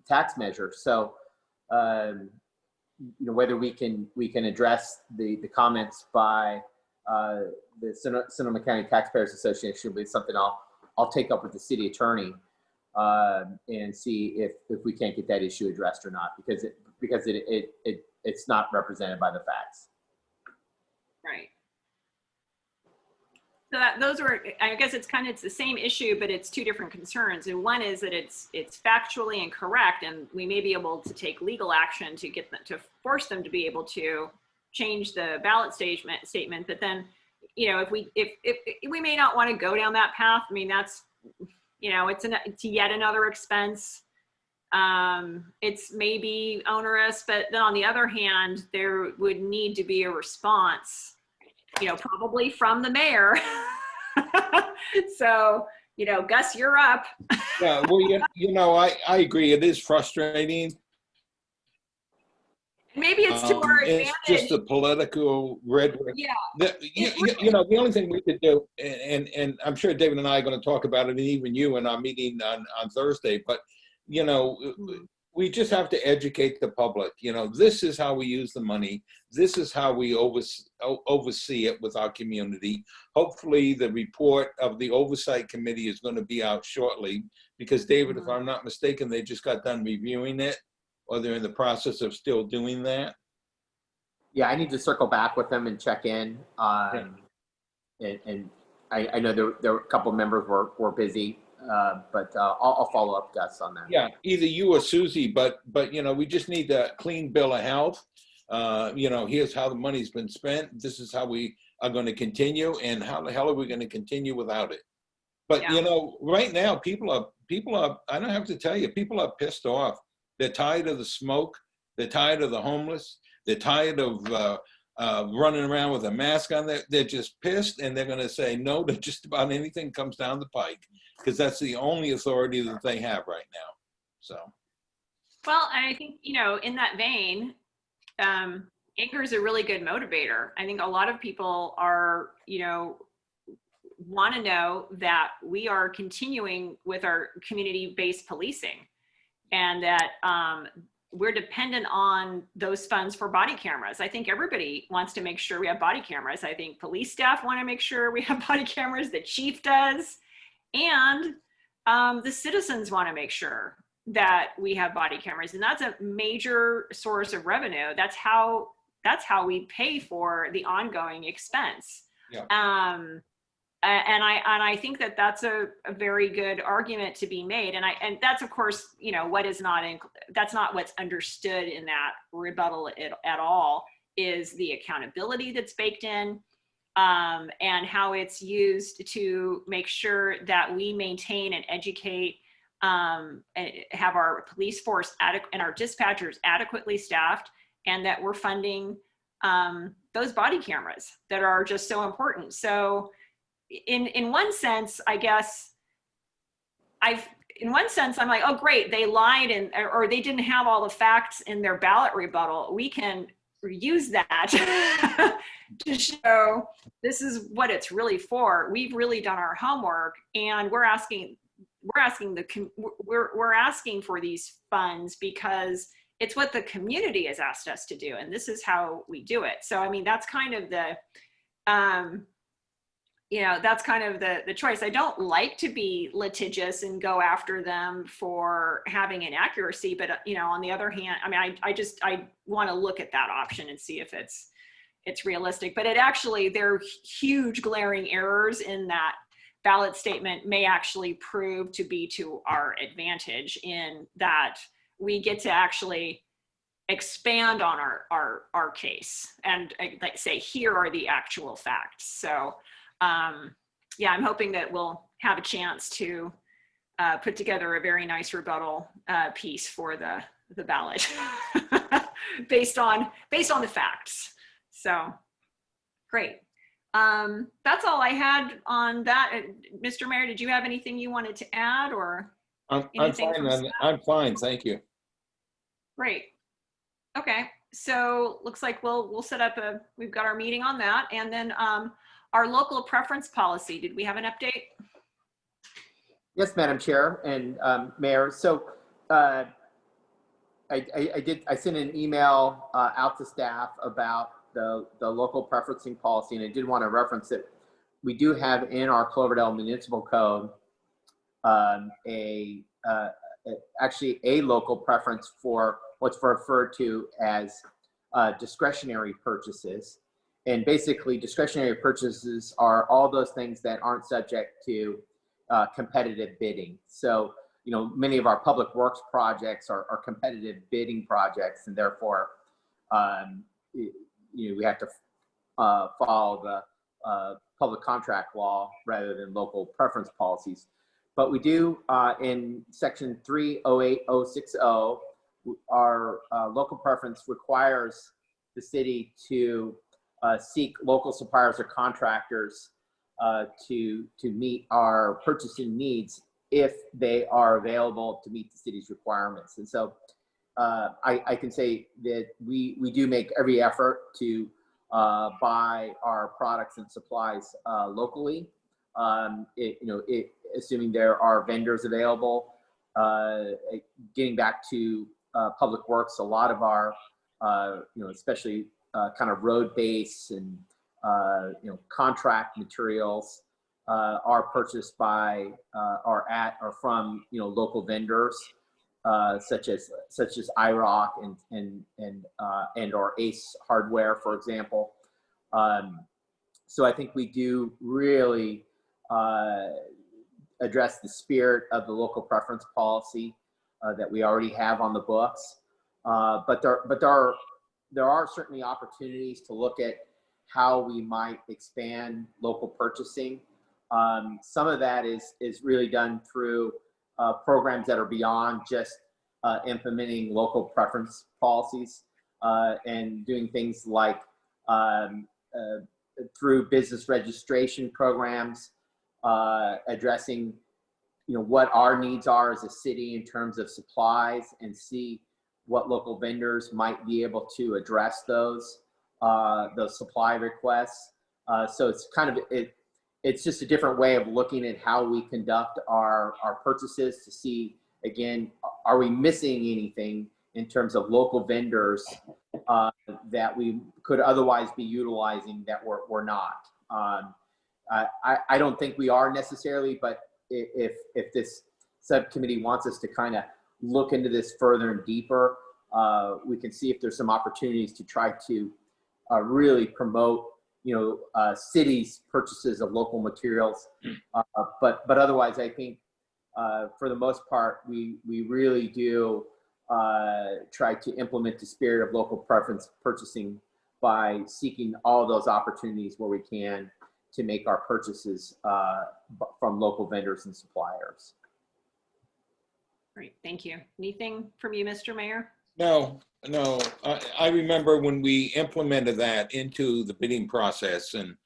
S3: tax measure. So whether we can address the comments by the Sonoma County Taxpayers Association will be something I'll take up with the city attorney and see if we can't get that issue addressed or not, because it's not represented by the facts.
S2: Right. So those are, I guess it's the same issue, but it's two different concerns. And one is that it's factually incorrect, and we may be able to take legal action to get them, to force them to be able to change the ballot statement. But then, if we may not want to go down that path. I mean, that's, it's yet another expense. It's maybe onerous, but then on the other hand, there would need to be a response, probably from the mayor. So, Gus, you're up.
S1: Yeah, well, I agree. It is frustrating.
S2: Maybe it's to our advantage.
S1: It's just a political rhetoric.
S2: Yeah.
S1: The only thing we could do, and I'm sure David and I are going to talk about it, and even you in our meeting on Thursday, but, we just have to educate the public. You know, this is how we use the money. This is how we oversee it with our community. Hopefully the report of the oversight committee is going to be out shortly, because David, if I'm not mistaken, they just got done reviewing it, or they're in the process of still doing that.
S3: Yeah, I need to circle back with them and check in. And I know there were a couple of members were busy, but I'll follow up, Gus, on that.
S1: Yeah, either you or Susie, but you know, we just need a clean bill of health. You know, here's how the money's been spent. This is how we are going to continue, and how the hell are we going to continue without it? But
S2: Yeah.
S1: you know, right now, people are. I don't have to tell you, people are pissed off. They're tired of the smoke. They're tired of the homeless. They're tired of running around with a mask on. They're just pissed, and they're going to say no to just about anything comes down the pike, because that's the only authority that they have right now. So.
S2: Well, and I think, you know, in that vein, anger is a really good motivator. I think a lot of people are, you know, want to know that we are continuing with our community-based policing, and that we're dependent on those funds for body cameras. I think everybody wants to make sure we have body cameras. I think police staff want to make sure we have body cameras. The chief does. And the citizens want to make sure that we have body cameras. And that's a major source of revenue. That's how we pay for the ongoing expense. Yeah. And I think that that's a very good argument to be made. And that's, of course, you know, that's not what's understood in that rebuttal at all, is the accountability that's baked in, and how it's used to make sure that we maintain and educate, and have our police force and our dispatchers adequately staffed, and that we're funding those body cameras that are just so important. So in one sense, I guess I'm like, oh, great, they lied or they didn't have all the facts in their ballot rebuttal. We can use that to show this is what it's really for. We've really done our homework, and we're asking for these funds because it's what the community has asked us to do, and this is how we do it. So, I mean, that's kind of the, you know, that's kind of the choice. I don't like to be litigious and go after them for having inaccuracy, but, you know, on the other hand, I mean, I want to look at that option and see if it's realistic. But there are huge glaring errors in that ballot statement may actually prove to be to our advantage, in that we get to actually expand on our case and, like, say, here are the actual facts. So yeah, I'm hoping that we'll have a chance to put together a very nice rebuttal piece for the ballot based on the facts. So great. That's all I had on that. Mr. Mayor, did you have anything you wanted to add, or?
S1: I'm fine. I'm fine. Thank you.
S2: Great. Okay. So looks like we'll set up we've got our meeting on that, and then our local preference policy. Did we have an update?
S3: Yes, Madam Chair and Mayor. So I sent an email out to staff about the local preferencing policy, and I did want to reference it. We do have in our Cloverdale Municipal Code actually a local preference for what's referred to as discretionary purchases. And basically, discretionary purchases are all those things that aren't subject to competitive bidding. So, you know, many of our public works projects are competitive bidding projects, and therefore, you know, we have to follow the public contract law rather than local preference policies. But we do in section 308060, our local preference requires the city to seek local suppliers or contractors to meet our purchasing needs if they are available to meet the city's requirements. And so I can say that we do make every effort to buy our products and supplies locally. Assuming there are vendors available. Getting back to public works, a lot of our, especially kind of road base and, contract materials are purchased by or from, local vendors, such as IROC and or Ace Hardware, for example. So I think we do really address the spirit of the local preference policy that we already have on the books. But there are certainly opportunities to look at how we might expand local purchasing. Some of that is really done through programs that are beyond just implementing local preference policies and doing things like through business registration programs, addressing what our needs are as a city in terms of supplies, and see what local vendors might be able to address those supply requests. So it's kind of it's just a different way of looking at how we conduct our purchases to see, again, are we missing anything in terms of local vendors that we could otherwise be utilizing that we're not. I don't think we are necessarily, but if this subcommittee wants us to kind of look into this further and deeper, we can see if there's some opportunities to try to really promote, cities' purchases of local materials. But otherwise, I think for the most part, we really do try to implement the spirit of local preference purchasing by seeking all those opportunities where we can to make our purchases from local vendors and suppliers.
S2: Great, thank you. Anything from you, Mr. Mayor?
S1: No. I remember when we implemented that into the bidding process, and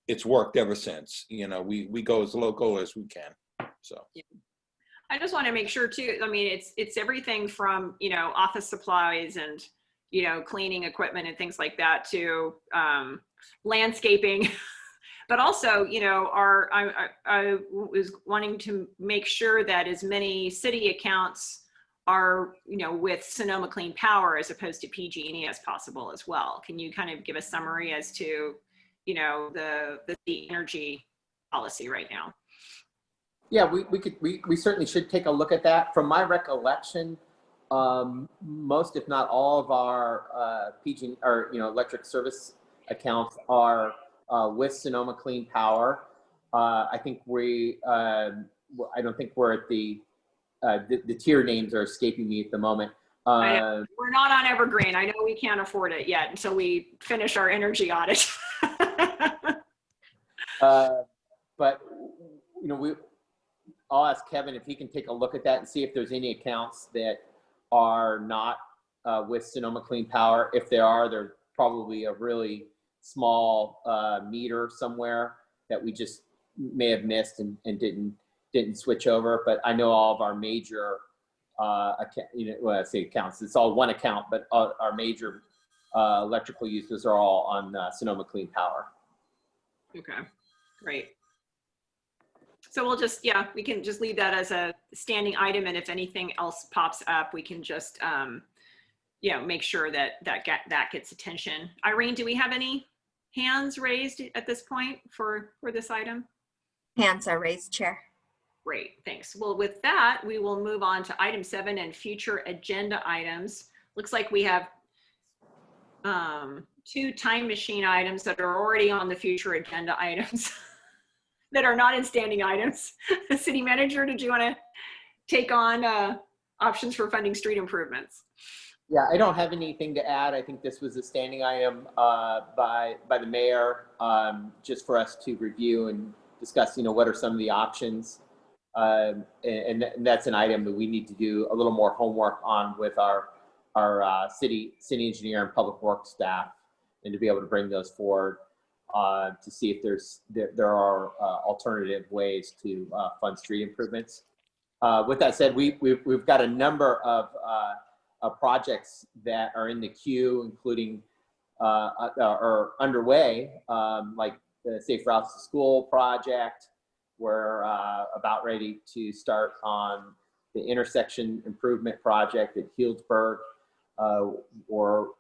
S1: it's worked ever since. We go as local as we can. So.
S2: Yeah. I just want to make sure too. I mean, it's everything from office supplies and cleaning equipment and things like that to landscaping. But also, I was wanting to make sure that as many city accounts are, with Sonoma Clean Power as opposed to PG&E as possible as well. Can you kind of give a summary as to, the energy policy right now?
S3: Yeah, we certainly should take a look at that. From my recollection, most, if not all, of our PG or electric service accounts are with Sonoma Clean Power. I think I don't think we're at the tier names are escaping me at the moment.
S2: We're not on Evergreen. I know we can't afford it yet until we finish our energy audit.
S3: But I'll ask Kevin if he can take a look at that and see if there's any accounts that are not with Sonoma Clean Power. If there are, they're probably a really small meter somewhere that we just may have missed and didn't switch over. But I know all of our major I say accounts, it's all one account, but our major electrical users are all on Sonoma Clean Power.
S2: Okay, great. So we'll just, we can just leave that as a standing item. And if anything else pops up, we can just, make sure that gets attention. Irene, do we have any hands raised at this point for this item?
S4: Hands are raised, Chair.
S2: Great, thanks. Well, with that, we will move on to item 7 and future agenda items. Looks like we have 2 time machine items that are already on the future agenda items that are not in standing items. City Manager, did you want to take on options for funding street improvements?
S3: Yeah, I don't have anything to add. I think this was a standing item by the mayor, just for us to review and discuss, what are some of the options. And that's an item that we need to do a little more homework on with our city engineer and public works staff, and to be able to bring those forward to see if there are alternative ways to fund street improvements. With that said, we've got a number of projects that are in the queue, including or underway, like the Safe Routes to School project. We're about ready to start on the intersection improvement project at Healdsburg, or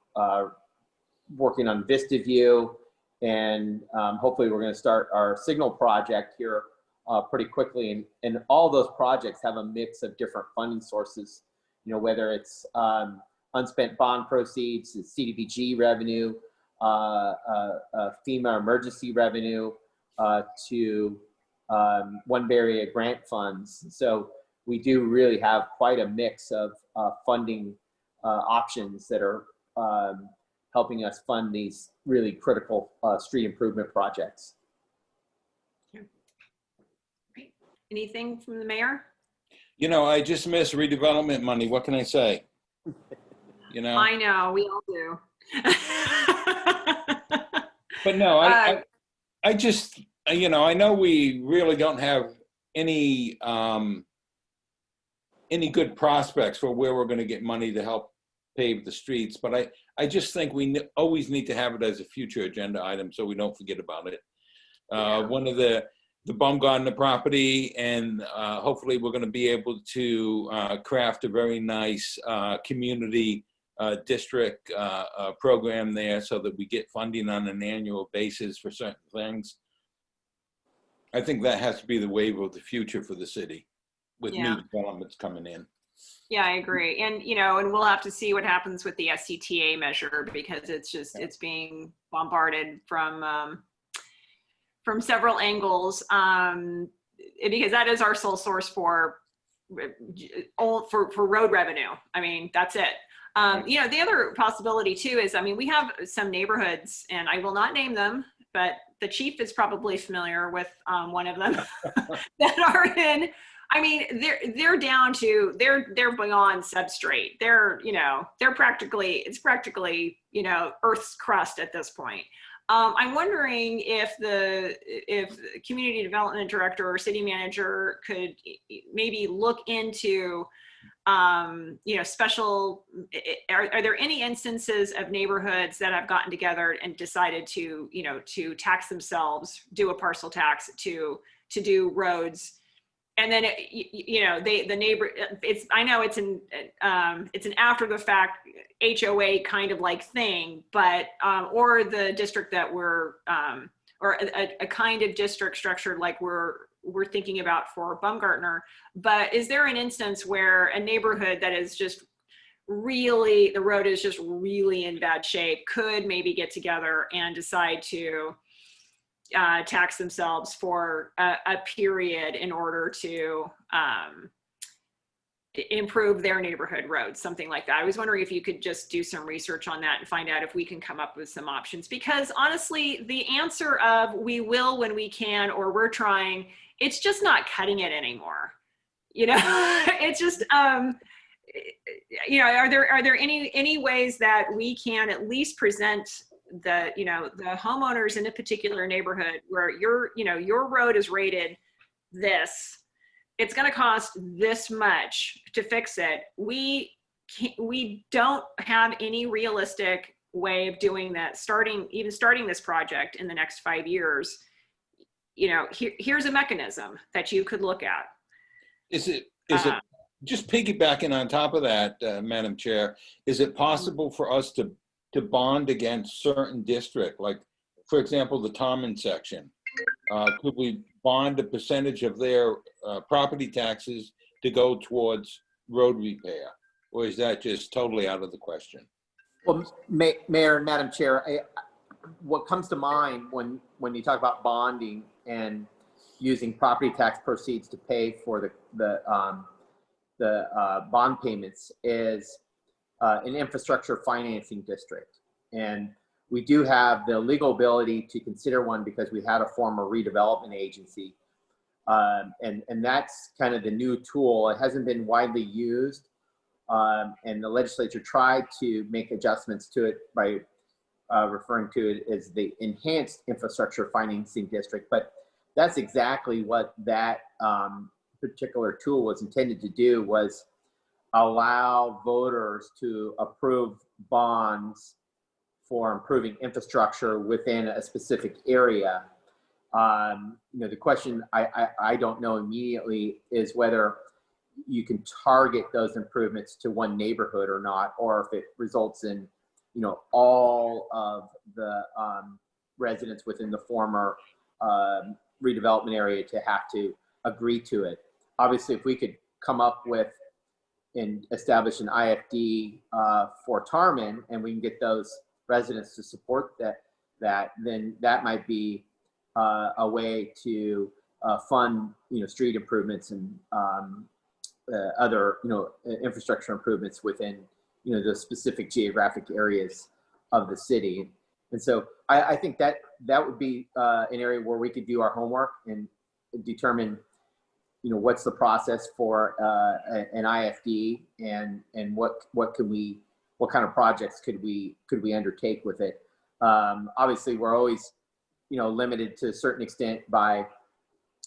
S3: working on Vista View, and hopefully we're going to start our signal project here pretty quickly. And all those projects have a mix of different funding sources, you know, whether it's unspent bond proceeds, it's CDBG revenue, FEMA emergency revenue, to One Bay Area grant funds. So we do really have quite a mix of funding options that are helping us fund these really critical street improvement projects.
S2: Great. Anything from the mayor?
S1: You know, I just miss redevelopment money. What can I say? You know,
S2: I know, we all do.
S1: but no, I just, you know, I know we really don't have any good prospects for where we're going to get money to help pave the streets, but I just think we always need to have it as a future agenda item so we don't forget about it. One of the Baumgartner property, and hopefully we're going to be able to craft a very nice community district program there so that we get funding on an annual basis for certain things. I think that has to be the wave of the future for the city with new developments coming in.
S2: Yeah, I agree. And, you know, and we'll have to see what happens with the SCTA measure, because it's just, it's being bombarded from several angles, because that is our sole source for road revenue. I mean, that's it. You know, the other possibility too is, I mean, we have some neighborhoods, and I will not name them, but the chief is probably familiar with one of them that are in, I mean, they're down to, they're beyond substrate. They're, you know, it's practically, you know, Earth's crust at this point. I'm wondering if the community development director or city manager could maybe look into, you know, special, are there any instances of neighborhoods that have gotten together and decided to, you know, to tax themselves, do a parcel tax to do roads? And then, you know, the neighbor, I know it's an after the fact HOA kind of like thing, but, or the district that we're, or a kind of district structured like we're thinking about for Baumgartner. But is there an instance where a neighborhood that is just really, the road is just really in bad shape could maybe get together and decide to tax themselves for a period in order to improve their neighborhood roads, something like that? I was wondering if you could just do some research on that and find out if we can come up with some options, because honestly, the answer of we will when we can, or we're trying, it's just not cutting it anymore. You know, it's just, you know, are there any ways that we can at least present the, you know, the homeowners in a particular neighborhood where your road is rated this, it's going to cost this much to fix it. We don't have any realistic way of doing that, starting this project in the next 5 years. You know, here's a mechanism that you could look at.
S1: Is it just piggybacking on top of that, Madam Chair, is it possible for us to bond against certain district, like, for example, the Tommen section? Could we bond a percentage of their property taxes to go towards road repair? Or is that just totally out of the question?
S3: Well, Mayor and Madam Chair, what comes to mind when you talk about bonding and using property tax proceeds to pay for the bond payments is an infrastructure financing district. And we do have the legal ability to consider one because we had a former redevelopment agency. And that's kind of the new tool. It hasn't been widely used. And the legislature tried to make adjustments to it by referring to it as the enhanced infrastructure financing district. But that's exactly what that particular tool was intended to do, was allow voters to approve bonds for improving infrastructure within a specific area. You know, the question I don't know immediately is whether, you can target those improvements to one neighborhood or not, or if it results in, you know, all of the residents within the former redevelopment area to have to agree to it. Obviously, if we could come up with and establish an IFD for Tarman, and we can get those residents to support that, then that might be a way to fund, you know, street improvements and other, you know, infrastructure improvements within, you know, the specific geographic areas of the city. And so I think that would be an area where we could do our homework and determine, you know, what's the process for an IFD, and what kind of projects could we undertake with it. Obviously, we're always, you know, limited to a certain extent by,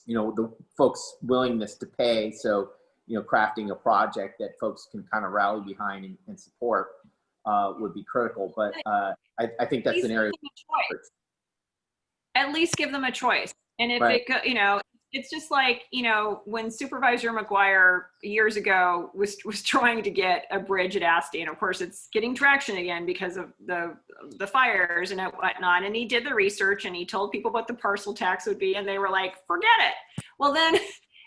S3: you know, the folks' willingness to pay. So, you know, crafting a project that folks can kind of rally behind and support would be critical. But I think that's an area.
S2: At least give them a choice. And if
S3: Right.
S2: you know, it's just like, you know, when Supervisor McGuire years ago was trying to get a bridge at Asti, and of course it's getting traction again because of the fires and whatnot. And he did the research and he told people what the parcel tax would be, and they were like, forget it. Well, then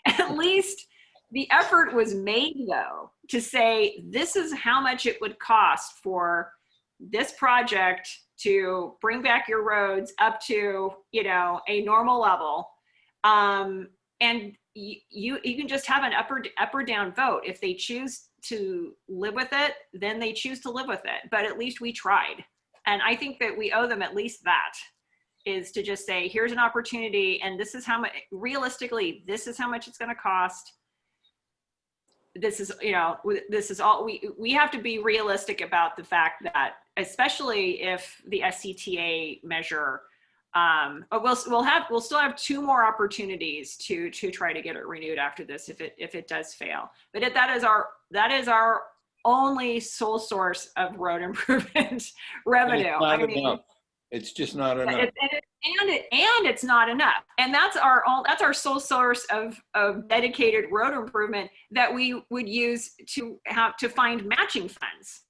S2: at least the effort was made, though, to say this is how much it would cost for this project to bring back your roads up to, you know, a normal level. And you can just have an up or down vote. If they choose to live with it, then they choose to live with it. But at least we tried. And I think that we owe them at least that, is to just say, here's an opportunity, and this is how much, realistically, this is how much it's going to cost. This is, you know, this is all, we have to be realistic about the fact that, especially if the SCTA measure, we'll still have 2 more opportunities to try to get it renewed after this if it does fail. But that is our only sole source of road improvement revenue.
S1: It's just not enough.
S2: And it's not enough. And that's our sole source of dedicated road improvement that we would use to find matching funds.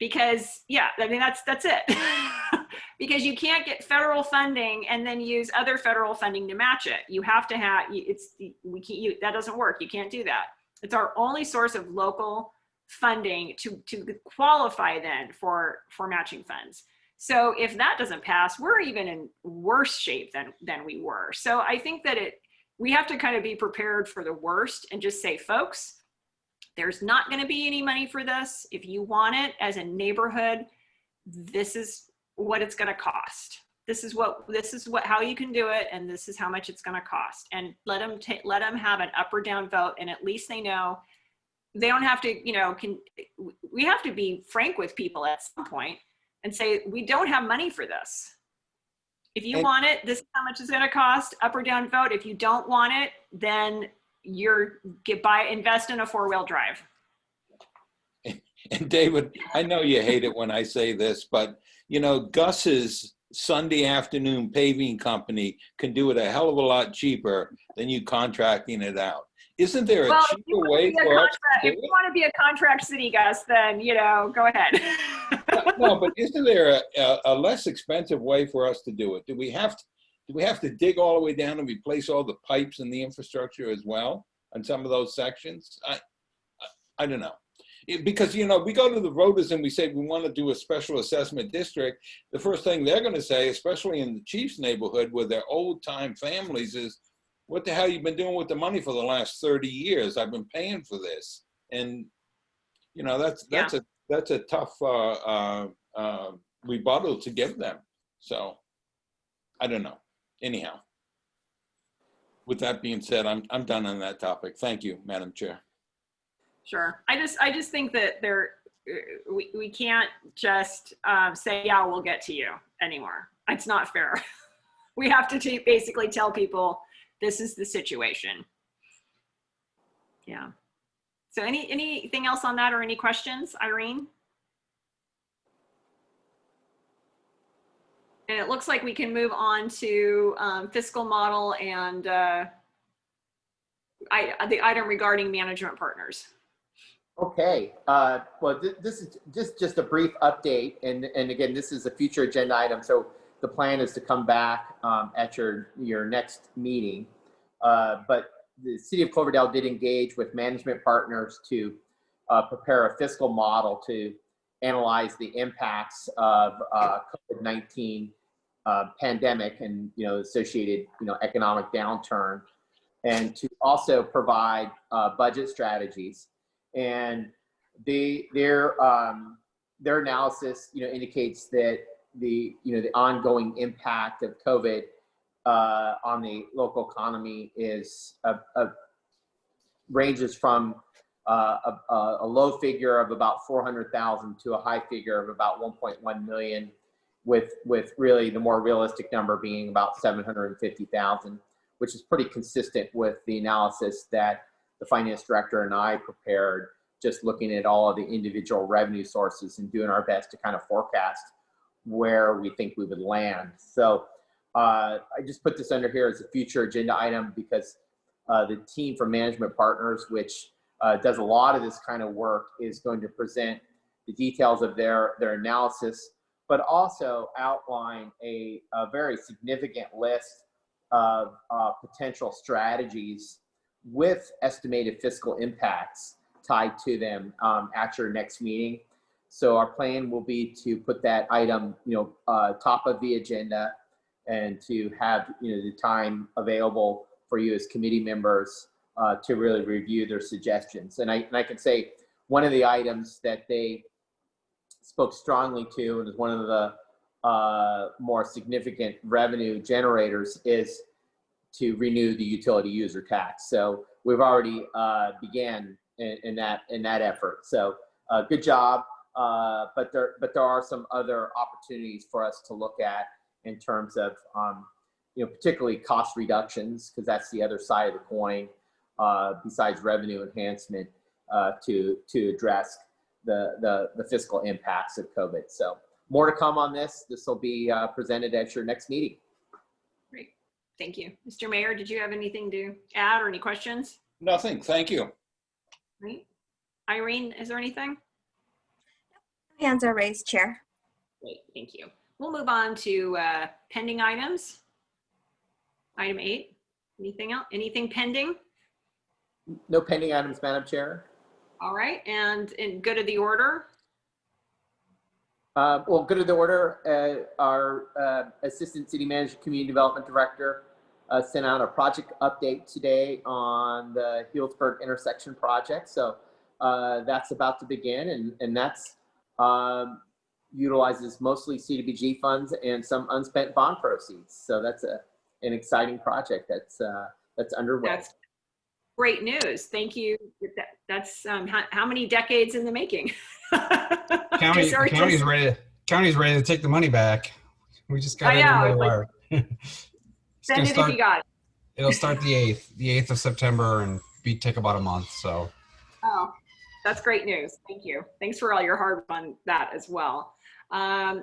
S2: Because yeah, I mean, that's it. Because you can't get federal funding and then use other federal funding to match it. You have to have, that doesn't work. You can't do that. It's our only source of local funding to qualify then for matching funds. So if that doesn't pass, we're even in worse shape than we were. So I think that we have to kind of be prepared for the worst and just say, folks, there's not going to be any money for this. If you want it as a neighborhood, this is what it's going to cost. This is how you can do it, and this is how much it's going to cost. And let them have an up or down vote, and at least they know they don't have to. You know, we have to be frank with people at some point and say, we don't have money for this. If you want it, this is how much it's going to cost. Up or down vote. If you don't want it, then invest in a 4-wheel drive.
S1: And David, I know you hate it when I say this, but you know, Gus's Sunday afternoon paving company can do it a hell of a lot cheaper than you contracting it out. Isn't there a cheaper way for us to do it?
S2: If you want to be a contract city, Gus, then, you know, go ahead.
S1: No, but isn't there a less expensive way for us to do it? Do we have to dig all the way down and replace all the pipes and the infrastructure as well on some of those sections? I don't know. Because, you know, we go to the voters and we say we want to do a special assessment district. The first thing they're going to say, especially in the Chiefs neighborhood with their old time families, is, what the hell you been doing with the money for the last 30 years? I've been paying for this. And, you know, that's a tough rebuttal to give them. So I don't know. Anyhow, with that being said, I'm done on that topic. Thank you, Madam Chair.
S2: Sure. I just think that we can't just say, yeah, we'll get to you anymore. It's not fair. We have to basically tell people this is the situation. Yeah. So anything else on that, or any questions, Irene? And it looks like we can move on to fiscal model and the item regarding management partners.
S3: Okay, well, this is just a brief update, and again, this is a future agenda item, so the plan is to come back at your next meeting. But the City of Cloverdale did engage with management partners to prepare a fiscal model to analyze the impacts of COVID-19 pandemic and associated economic downturn, and to also provide budget strategies. And their analysis indicates that the ongoing impact of COVID on the local economy is ranges from a low figure of about 400,000 to a high figure of about 1.1 million, with really the more realistic number being about 750,000, which is pretty consistent with the analysis that the finance director and I prepared, just looking at all of the individual revenue sources and doing our best to kind of forecast where we think we would land. So I just put this under here as a future agenda item because the team from Management Partners, which does a lot of this kind of work, is going to present the details of their analysis, but also outline a very significant list of potential strategies with estimated fiscal impacts tied to them at your next meeting. So our plan will be to put that item, top of the agenda, and to have the time available for you as committee members to really review their suggestions. And I can say one of the items that they spoke strongly to, and is one of the more significant revenue generators, is to renew the utility user tax. So we've already began in that effort. So good job. But there are some other opportunities for us to look at in terms of particularly cost reductions, because that's the other side of the coin, besides revenue enhancement, to address the fiscal impacts of COVID. So more to come on this. This will be presented at your next meeting.
S2: Great, thank you. Mr. Mayor, did you have anything to add or any questions?
S1: Nothing, thank you.
S2: Right. Irene, is there anything?
S4: Hands are raised, Chair.
S2: Great, thank you. We'll move on to pending items. Item 8, anything else? Anything pending?
S3: No pending items, Madam Chair.
S2: All right, and in good of the order?
S3: Well, good of the order, our Assistant City Manager, Community Development Director sent out a project update today on the Healdsburg intersection project. So that's about to begin, and that's utilizes mostly CDBG funds and some unspent bond proceeds. So that's an exciting project that's underway.
S2: That's great news. Thank you. That's how many decades in the making?
S6: County's ready to take the money back. We just got it in the wire.
S2: Send it if you got it.
S6: It'll start the 8th of September and take about a month. So.
S2: Oh, that's great news. Thank you. Thanks for all your hard work on that as well.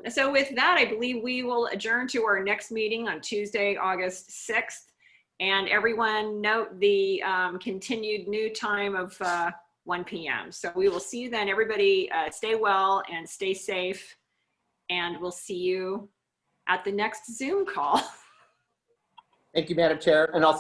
S2: So with that, I believe we will adjourn to our next meeting on Tuesday, August 6th. And everyone note the continued new time of 1 p.m. So we will see you then. Everybody stay well and stay safe. And we'll see you at the next Zoom call.
S3: Thank you, Madam Chair. And I'll